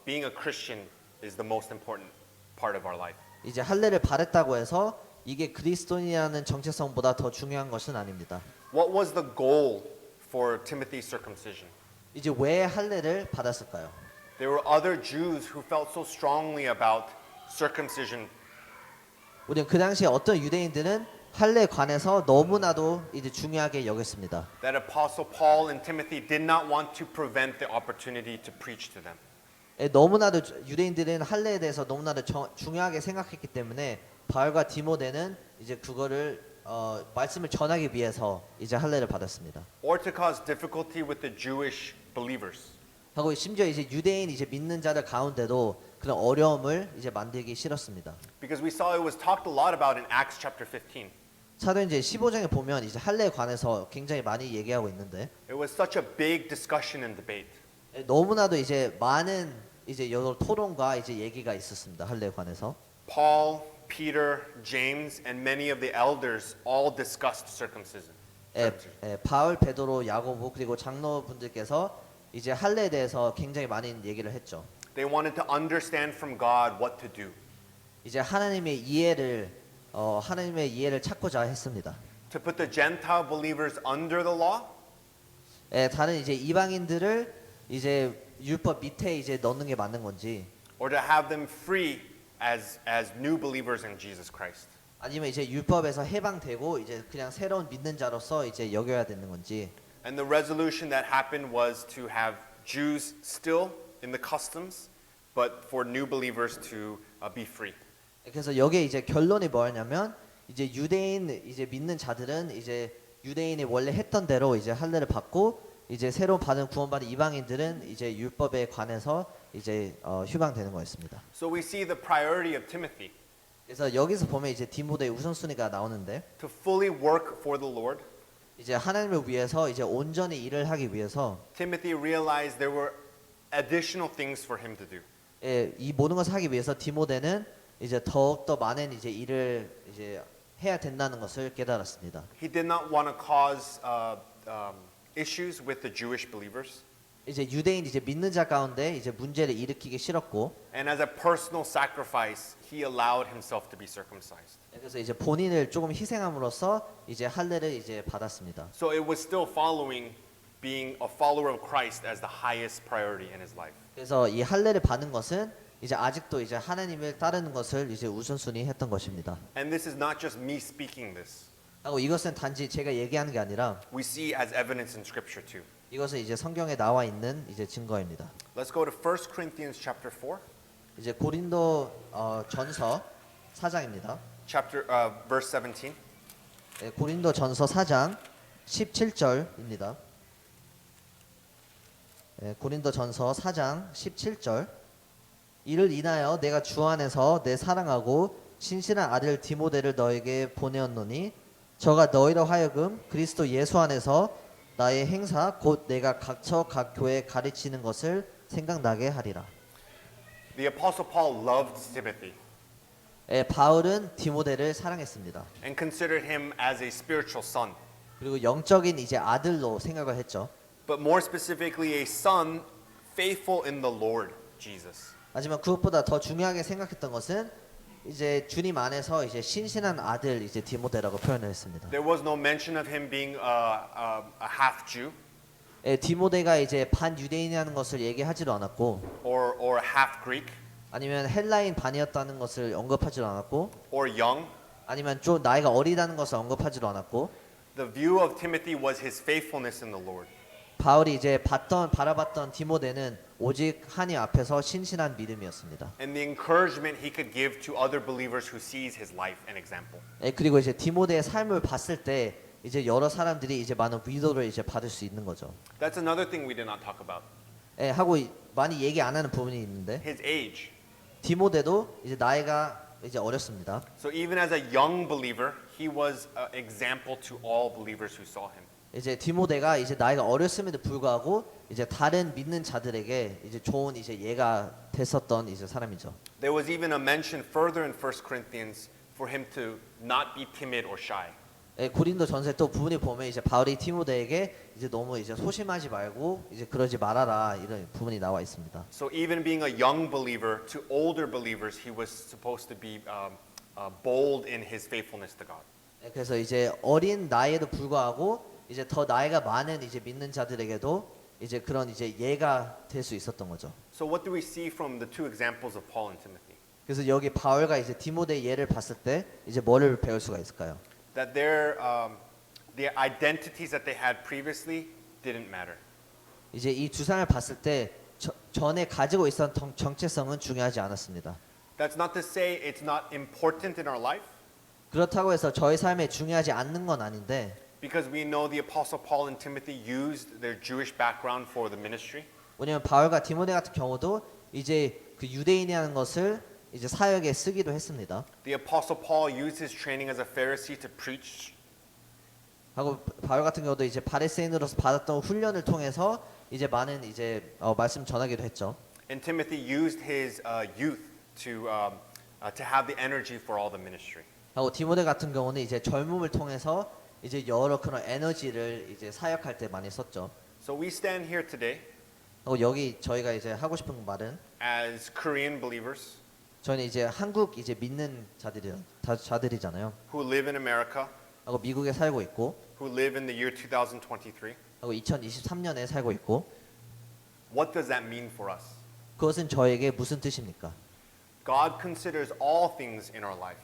being a Christian is the most important part of our life. 이제 할례를 받았다고 해서 이게 그리스도인이라는 정체성보다 더 중요한 것은 아닙니다. What was the goal for Timothy's circumcision? 이제 왜 할례를 받았을까요? There were other Jews who felt so strongly about circumcision 우리는 그 당시에 어떤 유대인들은 할례에 관해서 너무나도 이제 중요하게 여겼습니다. that Apostle Paul and Timothy did not want to prevent the opportunity to preach to them. 예, 너무나도 유대인들은 할례에 대해서 너무나도 중요하게 생각했기 때문에 바울과 디모데는 이제 그거를 말씀을 전하기 위해서 이제 할례를 받았습니다. Or to cause difficulty with the Jewish believers. 하고 심지어 이제 유대인 이제 믿는 자들 가운데도 그런 어려움을 이제 만들기 싫었습니다. Because we saw it was talked a lot about in Acts chapter 15. 사도행전 15장에 보면 이제 할례에 관해서 굉장히 많이 얘기하고 있는데 it was such a big discussion and debate. 너무나도 이제 많은 이제 여러 토론과 이제 얘기가 있었습니다. 할례에 관해서. Paul, Peter, James, and many of the elders all discussed circumcision. 바울, 베드로, 야고보 그리고 장로분들께서 이제 할례에 대해서 굉장히 많은 얘기를 했죠. They wanted to understand from God what to do, 이제 하나님의 이해를 찾고자 했습니다. to put the Gentile believers under the law, 다른 이제 이방인들을 이제 율법 밑에 이제 넣는 게 맞는 건지 or to have them free as new believers in Jesus Christ. 아니면 이제 율법에서 해방되고 이제 그냥 새로운 믿는 자로서 이제 여겨야 되는 건지. And the resolution that happened was to have Jews still in the customs, but for new believers to be free. 그래서 여기에 이제 결론이 뭐였냐면 이제 유대인 이제 믿는 자들은 이제 유대인이 원래 했던 대로 이제 할례를 받고 이제 새로 받은 구원받은 이방인들은 이제 율법에 관해서 이제 휴방되는 거였습니다. So we see the priority of Timothy 그래서 여기서 보면 이제 디모데의 우선순위가 나오는데 to fully work for the Lord. 이제 하나님을 위해서 이제 온전히 일을 하기 위해서 Timothy realized there were additional things for him to do. 이 모든 것을 하기 위해서 디모데는 이제 더욱 더 많은 이제 일을 이제 해야 된다는 것을 깨달았습니다. He did not want to cause issues with the Jewish believers. 이제 유대인 이제 믿는 자 가운데 이제 문제를 일으키기 싫었고 And as a personal sacrifice, he allowed himself to be circumcised. 그래서 이제 본인을 조금 희생함으로써 이제 할례를 이제 받았습니다. So it was still following being a follower of Christ as the highest priority in his life. 그래서 이 할례를 받은 것은 이제 아직도 이제 하나님을 따르는 것을 이제 우선순위 했던 것입니다. And this is not just me speaking this. 하고 이것은 단지 제가 얘기하는 게 아니라 We see as evidence in scripture too. 이것은 이제 성경에 나와 있는 이제 증거입니다. Let's go to 1 Corinthians chapter 4, 이제 고린도 전서 4장입니다. verse 17. 고린도 전서 4장 17절입니다. 고린도 전서 4장 17절. 이를 인하여 내가 주 안에서 내 사랑하고 신실한 아들 디모데를 너에게 보내었노니 저가 너희로 하여금 그리스도 예수 안에서 나의 행사 곧 내가 각처 각 교회에 가르치는 것을 생각나게 하리라. The apostle Paul loved Timothy 바울은 디모데를 사랑했습니다. and considered him as a spiritual son, 그리고 영적인 이제 아들로 생각을 했죠. but more specifically a son faithful in the Lord Jesus. 하지만 그것보다 더 중요하게 생각했던 것은 이제 주님 안에서 이제 신실한 아들 이제 디모데라고 표현을 했습니다. There was no mention of him being a half Jew 디모데가 이제 반 유대인이라는 것을 얘기하지도 않았고 or half Greek 아니면 헬라인 반이었다는 것을 언급하지도 않았고 or young. 아니면 좀 나이가 어리다는 것을 언급하지도 않았고 The view of Timothy was his faithfulness in the Lord. 바울이 이제 바라봤던 디모데는 오직 하나님 앞에서 신실한 믿음이었습니다. And the encouragement he could give to other believers who sees his life and example. 그리고 이제 디모데의 삶을 봤을 때 이제 여러 사람들이 이제 많은 위로를 이제 받을 수 있는 거죠. That's another thing we did not talk about. 하고 많이 얘기 안 하는 부분이 있는데 His age. 디모데도 이제 나이가 이제 어렸습니다. So even as a young believer, he was an example to all believers who saw him. 이제 디모데가 이제 나이가 어렸음에도 불구하고 이제 다른 믿는 자들에게 이제 좋은 이제 예가 됐었던 이제 사람이죠. There was even a mention further in 1 Corinthians for him to not be timid or shy. 고린도 전서에 또 부분이 보면 이제 바울이 디모데에게 이제 너무 이제 소심하지 말고 이제 그러지 말아라 이런 부분이 나와 있습니다. So even being a young believer to older believers, he was supposed to be bold in his faithfulness to God. 그래서 이제 어린 나이에도 불구하고 이제 더 나이가 많은 이제 믿는 자들에게도 이제 그런 이제 예가 될 수 있었던 거죠. So what do we see from the two examples of Paul and Timothy? 그래서 여기 바울과 이제 디모데의 예를 봤을 때 이제 뭐를 배울 수가 있을까요? That the identities that they had previously didn't matter. 이제 이 두 사람을 봤을 때 전에 가지고 있었던 정체성은 중요하지 않았습니다. That's not to say it's not important in our life, 그렇다고 해서 저희 삶에 중요하지 않는 건 아닌데 because we know the apostle Paul and Timothy used their Jewish background for the ministry. 왜냐면 바울과 디모데 같은 경우도 이제 그 유대인이라는 것을 이제 사역에 쓰기도 했습니다. The Apostle Paul used his training as a Pharisee to preach. 하고 바울 같은 경우도 이제 바리새인으로서 받았던 훈련을 통해서 이제 많은 이제 말씀 전하기도 했죠. And Timothy used his youth to have the energy for all the ministry. 하고 디모데 같은 경우는 이제 젊음을 통해서 이제 여러 그런 에너지를 이제 사역할 때 많이 썼죠. So we stand here today 하고 여기 저희가 이제 하고 싶은 말은 as Korean believers 저희는 이제 한국 이제 믿는 자들이잖아요. who live in America, 하고 미국에 살고 있고 who live in the year 2023. 하고 2023년에 살고 있고 What does that mean for us? 그것은 저에게 무슨 뜻입니까? God considers all things in our life.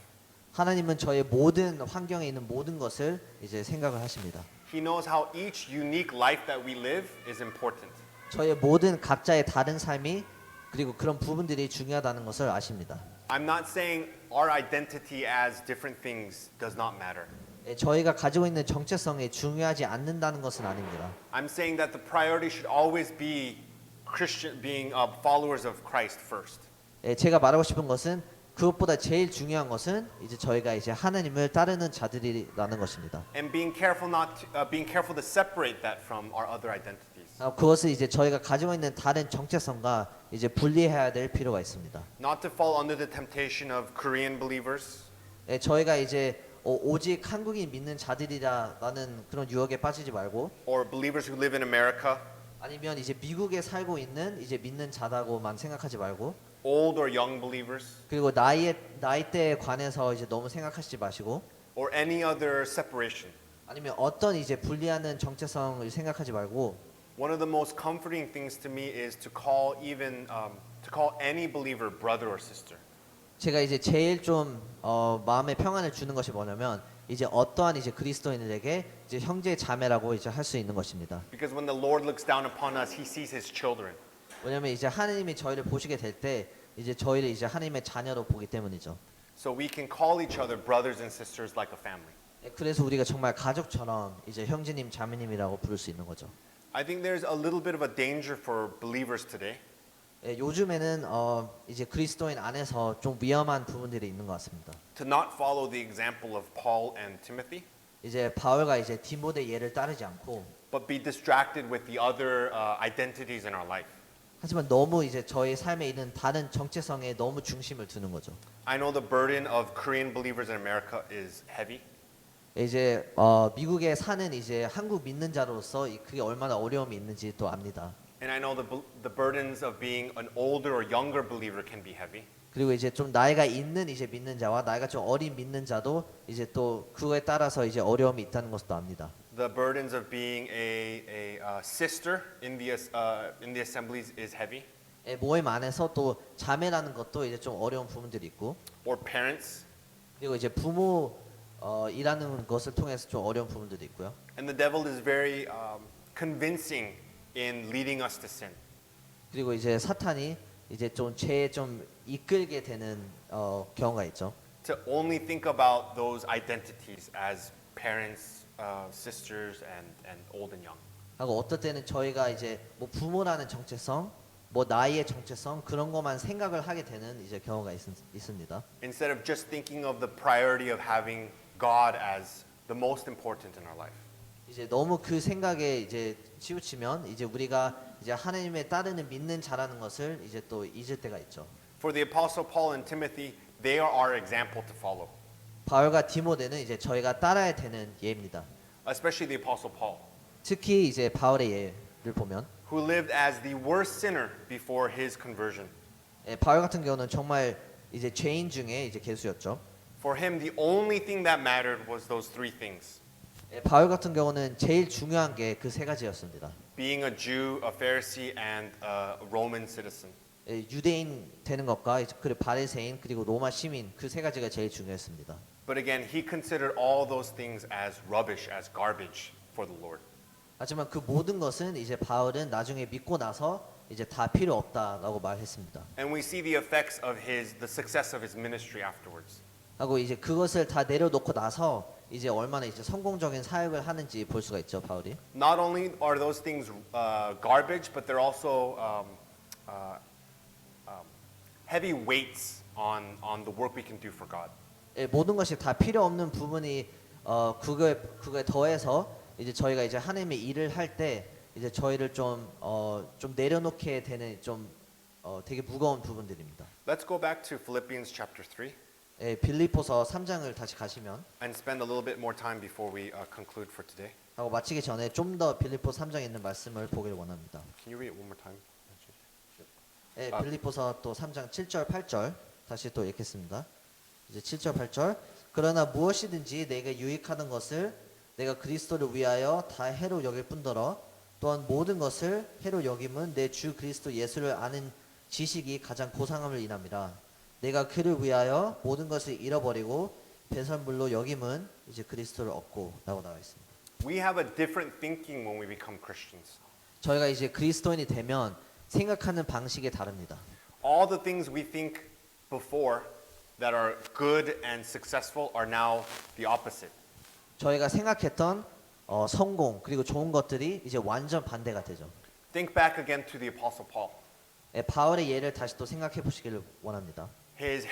하나님은 저의 모든 환경에 있는 모든 것을 이제 생각을 하십니다. He knows how each unique life that we live is important. 저의 모든 각자의 다른 삶이 그리고 그런 부분들이 중요하다는 것을 아십니다. I'm not saying our identity as different things does not matter. 저희가 가지고 있는 정체성이 중요하지 않는다는 것은 아닙니다. I'm saying that the priority should always be Christian, being followers of Christ first. 제가 말하고 싶은 것은 그것보다 제일 중요한 것은 이제 저희가 이제 하나님을 따르는 자들이라는 것입니다. And being careful to separate that from our other identities. 그것을 이제 저희가 가지고 있는 다른 정체성과 이제 분리해야 될 필요가 있습니다. Not to fall under the temptation of Korean believers 저희가 이제 오직 한국인 믿는 자들이라는 그런 유혹에 빠지지 말고 or believers who live in America, 아니면 이제 미국에 살고 있는 이제 믿는 자다고만 생각하지 말고 old or young believers, 그리고 나이대에 관해서 이제 너무 생각하시지 마시고 or any other separation. 아니면 어떤 이제 분리하는 정체성을 생각하지 말고 One of the most comforting things to me is to call any believer brother or sister. 제가 이제 제일 좀 마음에 평안을 주는 것이 뭐냐면 이제 어떠한 이제 그리스도인들에게 이제 형제 자매라고 이제 할 수 있는 것입니다. Because when the Lord looks down upon us, He sees His children. 왜냐면 이제 하나님이 저희를 보시게 될 때 이제 저희를 이제 하나님의 자녀로 보기 때문이죠. So we can call each other brothers and sisters like a family. 그래서 우리가 정말 가족처럼 이제 형제님 자매님이라고 부를 수 있는 거죠. I think there's a little bit of a danger for believers today. 요즘에는 이제 그리스도인 안에서 좀 위험한 부분들이 있는 것 같습니다. To not follow the example of Paul and Timothy, 이제 바울과 이제 디모데 예를 따르지 않고 but be distracted with the other identities in our life. 하지만 너무 이제 저희 삶에 있는 다른 정체성에 너무 중심을 두는 거죠. I know the burden of Korean believers in America is heavy. 이제 미국에 사는 이제 한국 믿는 자로서 그게 얼마나 어려움이 있는지 또 압니다. And I know the burdens of being an older or younger believer can be heavy. 그리고 이제 좀 나이가 있는 이제 믿는 자와 나이가 좀 어린 믿는 자도 이제 또 그거에 따라서 이제 어려움이 있다는 것도 압니다. The burdens of being a sister in the assemblies is heavy. 모임 안에서 또 자매라는 것도 이제 좀 어려운 부분들이 있고 Or parents. 그리고 이제 부모 일하는 것을 통해서 좀 어려운 부분들도 있고요. And the devil is very convincing in leading us to sin. 그리고 이제 사탄이 이제 좀 죄에 좀 이끌게 되는 경우가 있죠. To only think about those identities as parents, sisters, and old and young. 하고 어떨 때는 저희가 이제 뭐 부모라는 정체성, 뭐 나이의 정체성 그런 것만 생각을 하게 되는 이제 경우가 있습니다. Instead of just thinking of the priority of having God as the most important in our life. 이제 너무 그 생각에 이제 치우치면 이제 우리가 이제 하나님의 따르는 믿는 자라는 것을 이제 또 잊을 때가 있죠. For the Apostle Paul and Timothy, they are our example to follow. 바울과 디모데는 이제 저희가 따라야 되는 예입니다. Especially the Apostle Paul, 특히 이제 바울의 예를 보면 who lived as the worst sinner before his conversion. 바울 같은 경우는 정말 이제 죄인 중에 이제 개수였죠. For him, the only thing that mattered was those three things: 바울 같은 경우는 제일 중요한 게 그 세 가지였습니다. being a Jew, a Pharisee, and a Roman citizen. 유대인 되는 것과 그리고 바리새인 그리고 로마 시민 그 세 가지가 제일 중요했습니다. But again, he considered all those things as rubbish, as garbage for the Lord. 하지만 그 모든 것은 이제 바울은 나중에 믿고 나서 이제 다 필요 없다라고 말했습니다. And we see the effects of the success of his ministry afterwards. 하고 이제 그것을 다 내려놓고 나서 이제 얼마나 이제 성공적인 사역을 하는지 볼 수가 있죠, 바울이. Not only are those things garbage, but they're also heavy weights on the work we can do for God. 예, 모든 것이 다 필요 없는 부분이 그거에 더해서 이제 저희가 이제 하나님의 일을 할 때 이제 저희를 좀 내려놓게 되는 되게 무거운 부분들입니다. Let's go back to Philippians chapter 3 예, 빌립보서 3장을 다시 가시면 and spend a little bit more time before we conclude for today. 하고 마치기 전에 좀 더 빌립보 3장에 있는 말씀을 보기를 원합니다. Can you read it one more time? 예, 빌립보서 또 3장 7절 8절 다시 또 읽겠습니다. 이제 7절 8절 그러나 무엇이든지 내게 유익하는 것을 내가 그리스도를 위하여 다 해로 여길 뿐더러 또한 모든 것을 해로 여김은 내 주 그리스도 예수를 아는 지식이 가장 고상함을 인함이라. 내가 그를 위하여 모든 것을 잃어버리고 배설물로 여김은 이제 그리스도를 얻고라고 나와 있습니다. We have a different thinking when we become Christians. 저희가 이제 그리스도인이 되면 생각하는 방식이 다릅니다. All the things we think before that are good and successful are now the opposite. 저희가 생각했던 성공 그리고 좋은 것들이 이제 완전 반대가 되죠. Think back again to the Apostle Paul. 예, 바울의 예를 다시 또 생각해 보시기를 원합니다. His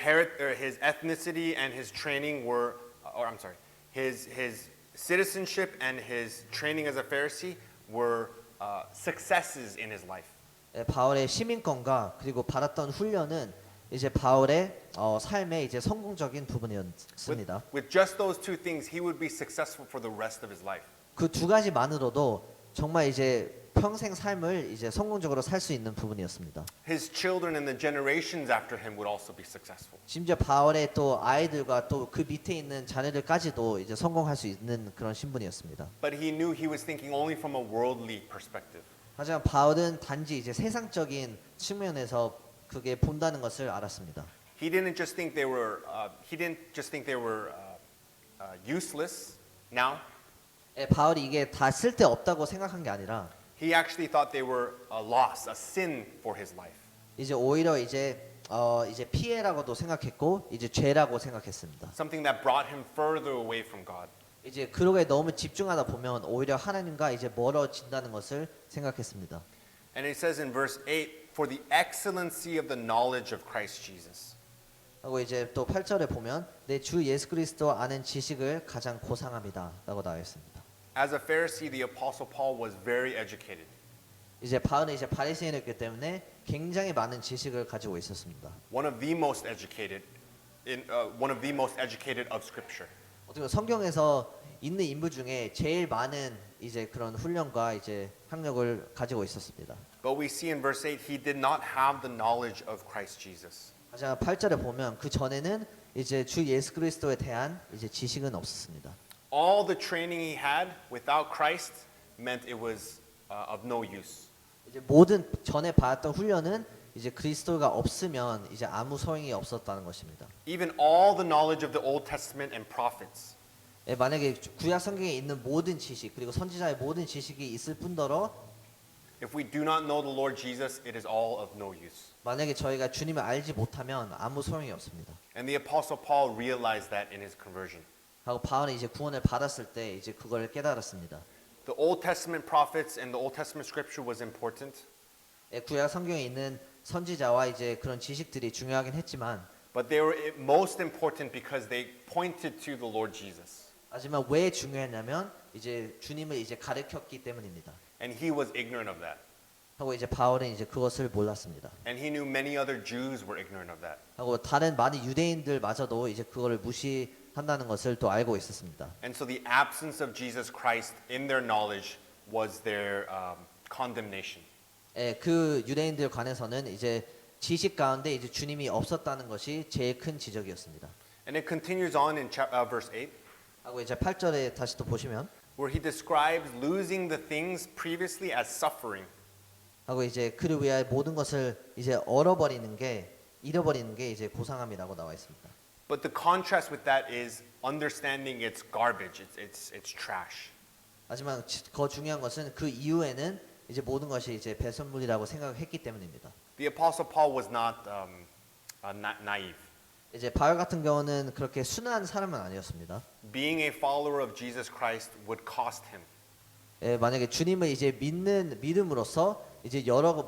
ethnicity and his training were, or I'm sorry, his citizenship and his training as a Pharisee were successes in his life. 예, 바울의 시민권과 그리고 받았던 훈련은 이제 바울의 삶의 이제 성공적인 부분이었습니다. With just those two things, he would be successful for the rest of his life. 그 두 가지만으로도 정말 이제 평생 삶을 이제 성공적으로 살 수 있는 부분이었습니다. His children and the generations after him would also be successful. 심지어 바울의 또 아이들과 또 그 밑에 있는 자녀들까지도 이제 성공할 수 있는 그런 신분이었습니다. But he knew he was thinking only from a worldly perspective. 하지만 바울은 단지 이제 세상적인 측면에서 그게 본다는 것을 알았습니다. He didn't just think they were. Useless now. 예, 바울이 이게 다 쓸데 없다고 생각한 게 아니라 He actually thought they were a loss, a sin for his life. 이제 오히려 이제 피해라고도 생각했고 이제 죄라고 생각했습니다. Something that brought him further away from God. 이제 그러게 너무 집중하다 보면 오히려 하나님과 이제 멀어진다는 것을 생각했습니다. And it says in verse 8, for the excellency of the knowledge of Christ Jesus. 하고 이제 또 8절에 보면 내 주 예수 그리스도 아는 지식을 가장 고상합니다라고 나와 있습니다. As a Pharisee, the Apostle Paul was very educated. 이제 바울은 이제 바리새인이었기 때문에 굉장히 많은 지식을 가지고 있었습니다. One of the most educated of Scripture. 어떻게 보면 성경에서 있는 인물 중에 제일 많은 이제 그런 훈련과 이제 학력을 가지고 있었습니다. But we see in verse 8, he did not have the knowledge of Christ Jesus. 하지만 8절에 보면 그 전에는 이제 주 예수 그리스도에 대한 이제 지식은 없었습니다. All the training he had without Christ meant it was of no use. 이제 모든 전에 받았던 훈련은 이제 그리스도가 없으면 이제 아무 소용이 없었다는 것입니다. Even all the knowledge of the Old Testament and prophets. 예, 만약에 구약 성경에 있는 모든 지식 그리고 선지자의 모든 지식이 있을 뿐더러 If we do not know the Lord Jesus, it is all of no use. 만약에 저희가 주님을 알지 못하면 아무 소용이 없습니다. And the Apostle Paul realized that in his conversion. 하고 바울은 이제 구원을 받았을 때 이제 그걸 깨달았습니다. The Old Testament prophets and the Old Testament scripture was important, 예, 구약 성경에 있는 선지자와 이제 그런 지식들이 중요하긴 했지만 but they were most important because they pointed to the Lord Jesus. 하지만 왜 중요했냐면 이제 주님을 이제 가르쳤기 때문입니다. And he was ignorant of that. 하고 이제 바울은 이제 그것을 몰랐습니다. And he knew many other Jews were ignorant of that. 하고 다른 많은 유대인들마저도 이제 그거를 무시한다는 것을 또 알고 있었습니다. And so the absence of Jesus Christ in their knowledge was their condemnation. 예, 그 유대인들 관해서는 이제 지식 가운데 이제 주님이 없었다는 것이 제일 큰 지적이었습니다. And it continues on in verse 8, 하고 이제 8절에 다시 또 보시면 where he describes losing the things previously as suffering. 하고 이제 그를 위하여 모든 것을 이제 잃어버리는 게 이제 고상함이라고 나와 있습니다. But the contrast with that is understanding it's garbage, it's trash. 하지만 더 중요한 것은 그 이후에는 이제 모든 것이 이제 배설물이라고 생각했기 때문입니다. The Apostle Paul was not naive. 이제 바울 같은 경우는 그렇게 순한 사람은 아니었습니다. Being a follower of Jesus Christ would cost him. 예, 만약에 주님을 이제 믿음으로써 이제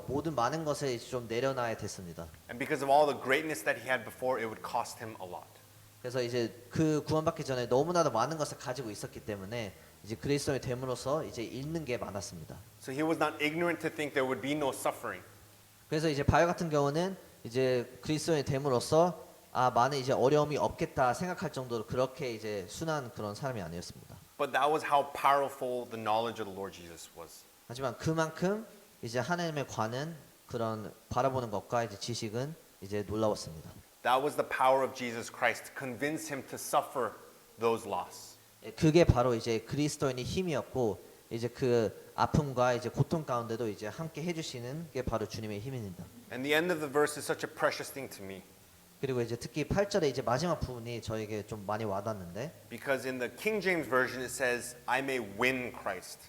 모든 많은 것을 이제 좀 내려놔야 됐습니다. And because of all the greatness that he had before, it would cost him a lot. 그래서 이제 그 구원받기 전에 너무나도 많은 것을 가지고 있었기 때문에 이제 그리스도인이 됨으로써 이제 잃는 게 많았습니다. So he was not ignorant to think there would be no suffering. 그래서 이제 바울 같은 경우는 이제 그리스도인이 됨으로써 많은 이제 어려움이 없겠다 생각할 정도로 그렇게 이제 순한 그런 사람이 아니었습니다. But that was how powerful the knowledge of the Lord Jesus was. 하지만 그만큼 이제 하나님에 관한 그런 바라보는 것과 이제 지식은 이제 놀라웠습니다. That was the power of Jesus Christ to convince him to suffer those loss. 그게 바로 이제 그리스도인의 힘이었고 이제 그 아픔과 이제 고통 가운데도 이제 함께 해주시는 게 바로 주님의 힘입니다. And the end of the verse is such a precious thing to me 그리고 이제 특히 8절에 이제 마지막 부분이 저에게 좀 많이 와닿는데 because in the King James version it says, "I may win Christ."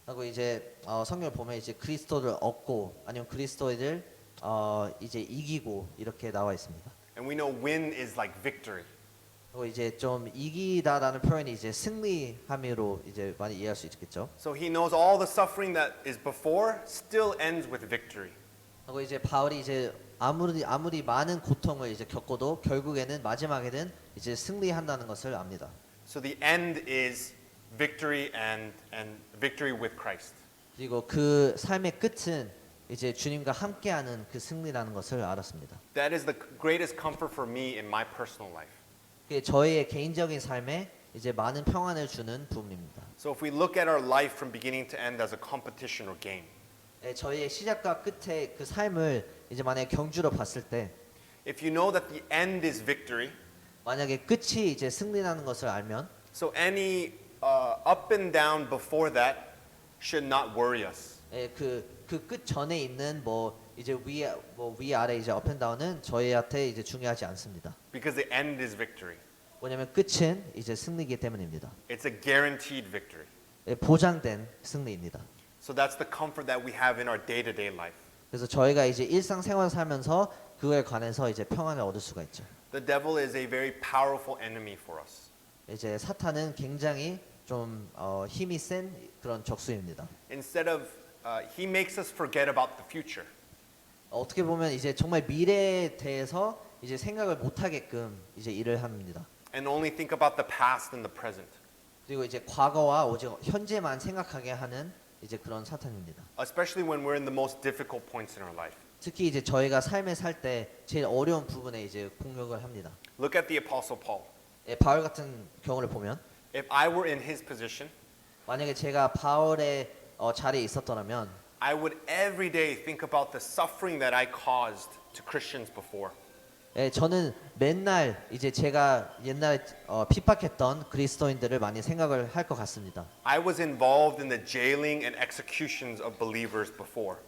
하고 이제 성경을 보면 이제 그리스도를 얻고 아니면 그리스도를 이제 이기고 이렇게 나와 있습니다. And we know win is like victory. 그리고 이제 좀 이기다라는 표현이 이제 승리함으로 이제 많이 이해할 수 있겠죠. So he knows all the suffering that is before still ends with victory. 하고 이제 바울이 이제 아무리 많은 고통을 이제 겪어도 결국에는 마지막에는 이제 승리한다는 것을 압니다. So the end is victory and victory with Christ. 그리고 그 삶의 끝은 이제 주님과 함께하는 그 승리라는 것을 알았습니다. That is the greatest comfort for me in my personal life. 그게 저의 개인적인 삶에 이제 많은 평안을 주는 부분입니다. So if we look at our life from beginning to end as a competition or game, 저희의 시작과 끝의 그 삶을 이제 만약에 경주로 봤을 때 if you know that the end is victory, 만약에 끝이 이제 승리라는 것을 알면 so any up and down before that should not worry us. 그 끝 전에 있는 뭐 이제 위 아래 이제 업 앤 다운은 저희한테 이제 중요하지 않습니다. Because the end is victory. 왜냐하면 끝은 이제 승리이기 때문입니다. It's a guaranteed victory. 보장된 승리입니다. So that's the comfort that we have in our day-to-day life. 그래서 저희가 이제 일상생활 살면서 그거에 관해서 이제 평안을 얻을 수가 있죠. The devil is a very powerful enemy for us. 이제 사탄은 굉장히 좀 힘이 센 그런 적수입니다. Instead of he makes us forget about the future. 어떻게 보면 이제 정말 미래에 대해서 이제 생각을 못 하게끔 이제 일을 합니다. And only think about the past and the present. 그리고 이제 과거와 오직 현재만 생각하게 하는 이제 그런 사탄입니다. Especially when we're in the most difficult points in our life. 특히 이제 저희가 삶에 살 때 제일 어려운 부분에 이제 공격을 합니다. Look at the Apostle Paul. 바울 같은 경우를 보면 If I were in his position, 만약에 제가 바울의 자리에 있었더라면 I would every day think about the suffering that I caused to Christians before. 저는 맨날 이제 제가 옛날에 핍박했던 그리스도인들을 많이 생각을 할 것 같습니다. I was involved in the jailing and executions of believers before.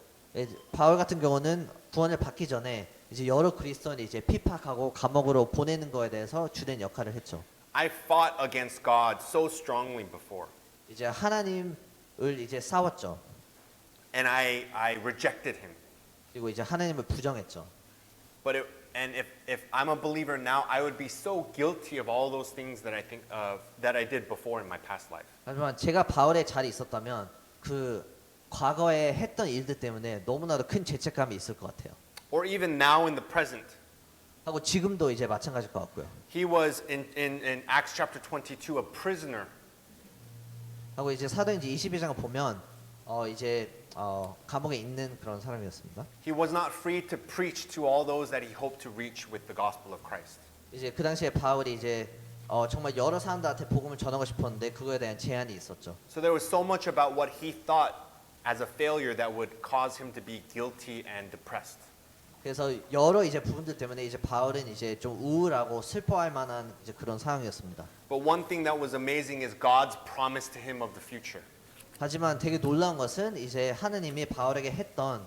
바울 같은 경우는 구원을 받기 전에 이제 여러 그리스도인이 이제 핍박하고 감옥으로 보내는 거에 대해서 주된 역할을 했죠. I fought against God so strongly before, 이제 하나님을 이제 싸웠죠. and I rejected him. 그리고 이제 하나님을 부정했죠. But if I'm a believer now, I would be so guilty of all those things that I think that I did before in my past life. 하지만 제가 바울의 자리에 있었다면 그 과거에 했던 일들 때문에 너무나도 큰 죄책감이 있을 것 같아요. Or even now in the present. 하고 지금도 이제 마찬가지일 것 같고요. He was in Acts chapter 22 a prisoner. 하고 이제 사도행전 22장을 보면 이제 감옥에 있는 그런 사람이었습니다. He was not free to preach to all those that he hoped to reach with the gospel of Christ. 이제 그 당시에 바울이 이제 정말 여러 사람들한테 복음을 전하고 싶었는데 그거에 대한 제한이 있었죠. So there was so much about what he thought as a failure that would cause him to be guilty and depressed. 그래서 여러 이제 부분들 때문에 이제 바울은 이제 좀 우울하고 슬퍼할 만한 이제 그런 상황이었습니다. But one thing that was amazing is God's promise to him of the future. 하지만 되게 놀라운 것은 이제 하느님이 바울에게 했던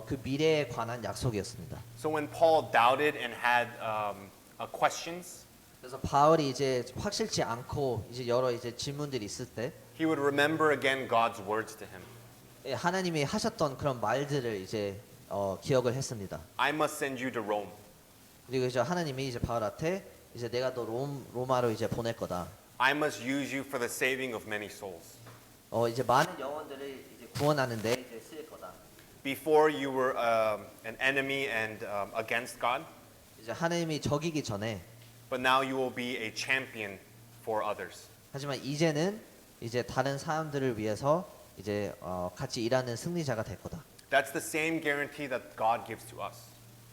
그 미래에 관한 약속이었습니다. So when Paul doubted and had questions, 그래서 바울이 이제 확실치 않고 이제 여러 이제 질문들이 있을 때 he would remember again God's words to him. 하나님이 하셨던 그런 말들을 이제 기억을 했습니다. I must send you to Rome. 그리고 이제 하나님이 이제 바울한테 이제 내가 너 로마로 이제 보낼 거다. I must use you for the saving of many souls. 이제 많은 영혼들을 이제 구원하는데 이제 쓸 거다. before you were an enemy and against God, 이제 하나님이 적이기 전에 but now you will be a champion for others. 하지만 이제는 이제 다른 사람들을 위해서 이제 같이 일하는 승리자가 될 거다. That's the same guarantee that God gives to us.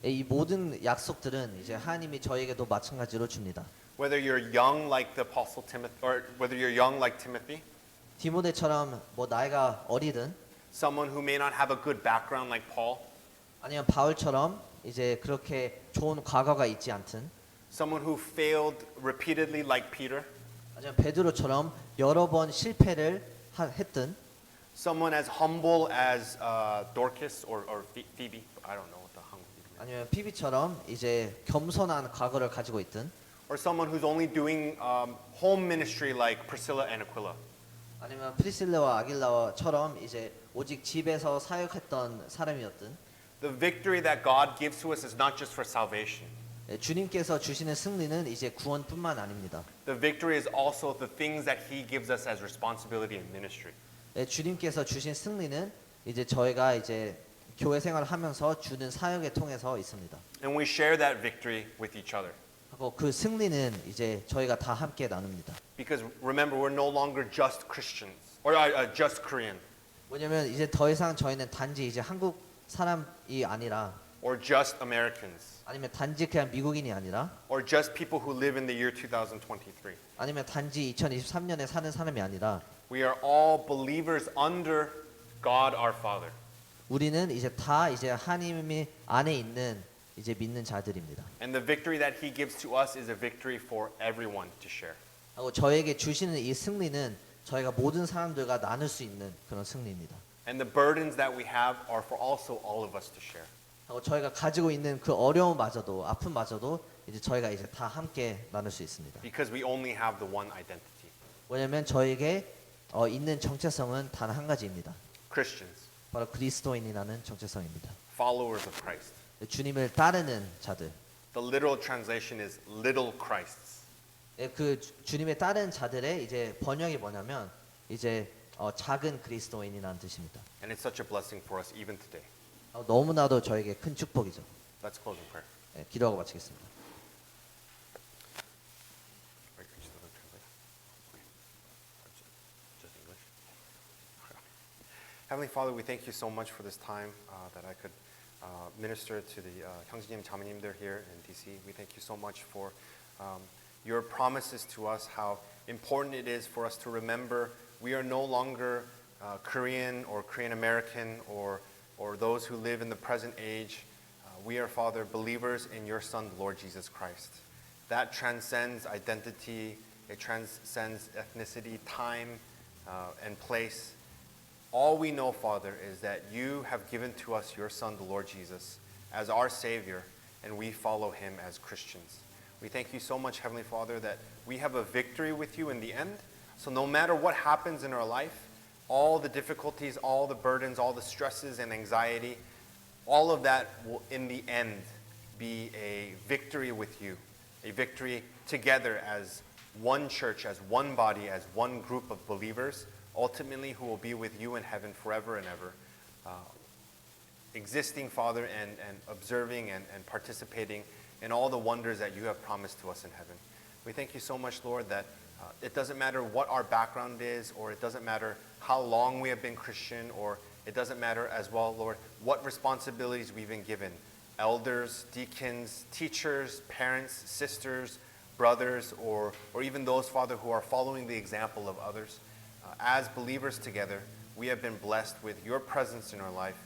이 모든 약속들은 이제 하나님이 저에게도 마찬가지로 줍니다. Whether you're young like the apostle Timothy, or whether you're young like Timothy, 디모데처럼 뭐 나이가 어리든 someone who may not have a good background like Paul, 아니면 바울처럼 이제 그렇게 좋은 과거가 있지 않든 someone who failed repeatedly like Peter, 아니면 베드로처럼 여러 번 실패를 했든 someone as humble as Dorcas or Phoebe, I don't know what the Hangul is, 아니면 피비처럼 이제 겸손한 과거를 가지고 있든 or someone who's only doing home ministry like Priscilla and Aquila. 아니면 프리실라와 아길라처럼 이제 오직 집에서 사역했던 사람이었든 The victory that God gives to us is not just for salvation. 주님께서 주시는 승리는 이제 구원뿐만 아닙니다. The victory is also the things that He gives us as responsibility in ministry. 주님께서 주신 승리는 이제 저희가 이제 교회 생활을 하면서 주는 사역에 통해서 있습니다. And we share that victory with each other. 하고 그 승리는 이제 저희가 다 함께 나눕니다. Because remember, we're no longer just Christians or just Korean 왜냐면 이제 더 이상 저희는 단지 이제 한국 사람이 아니라 or just Americans 아니면 단지 그냥 미국인이 아니라 or just people who live in the year 2023. 아니면 단지 2023년에 사는 사람이 아니라 We are all believers under God our Father. 우리는 이제 다 이제 하나님이 안에 있는 이제 믿는 자들입니다. And the victory that He gives to us is a victory for everyone to share. 하고 저에게 주시는 이 승리는 저희가 모든 사람들과 나눌 수 있는 그런 승리입니다. And the burdens that we have are for also all of us to share. 하고 저희가 가지고 있는 그 어려움마저도 아픔마저도 이제 저희가 이제 다 함께 나눌 수 있습니다. Because we only have the one identity. 왜냐하면 저에게 있는 정체성은 단 한 가지입니다. Christians, 바로 그리스도인이라는 정체성입니다. followers of Christ. 주님을 따르는 자들. The literal translation is little Christs. 그 주님의 따르는 자들의 이제 번역이 뭐냐면 이제 작은 그리스도인이라는 뜻입니다. And it's such a blessing for us even today. 너무나도 저에게 큰 축복이죠. Let's close in prayer. 기도하고 마치겠습니다. Wait, could you still translate? Okay. Just English. Heavenly Father, we thank you so much for this time that I could minister to the 형제님, 자매님들 here in DC. We thank you so much for your promises to us, how important it is for us to remember we are no longer Korean or Korean American or those who live in the present age. We are, Father, believers in your Son, the Lord Jesus Christ. That transcends identity, it transcends ethnicity, time, and place. All we know, Father, is that you have given to us your Son, the Lord Jesus, as our Savior, and we follow him as Christians. We thank you so much, Heavenly Father, that we have a victory with you in the end. So no matter what happens in our life, all the difficulties, all the burdens, all the stresses and anxiety, all of that will in the end be a victory with you, a victory together as one church, as one body, as one group of believers, ultimately who will be with you in heaven forever and ever, existing, Father, and observing and participating in all the wonders that you have promised to us in heaven. We thank you so much, Lord, that it doesn't matter what our background is, or it doesn't matter how long we have been Christian, or it doesn't matter as well, Lord, what responsibilities we've been given. Elders, deacons, teachers, parents, sisters, brothers, or even those, Father, who are following the example of others. As believers together, we have been blessed with your presence in our life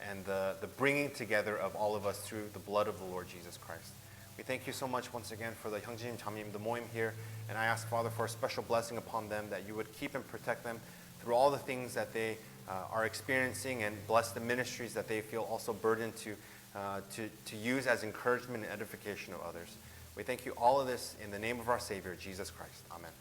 and the bringing together of all of us through the blood of the Lord Jesus Christ. We thank you so much once again for the 형제님, 자매님, the moim here, and I ask, Father, for a special blessing upon them, that you would keep and protect them through all the things that they are experiencing, and bless the ministries that they feel also burdened to use as encouragement and edification of others. We thank you all of this in the name of our Savior, Jesus Christ. Amen.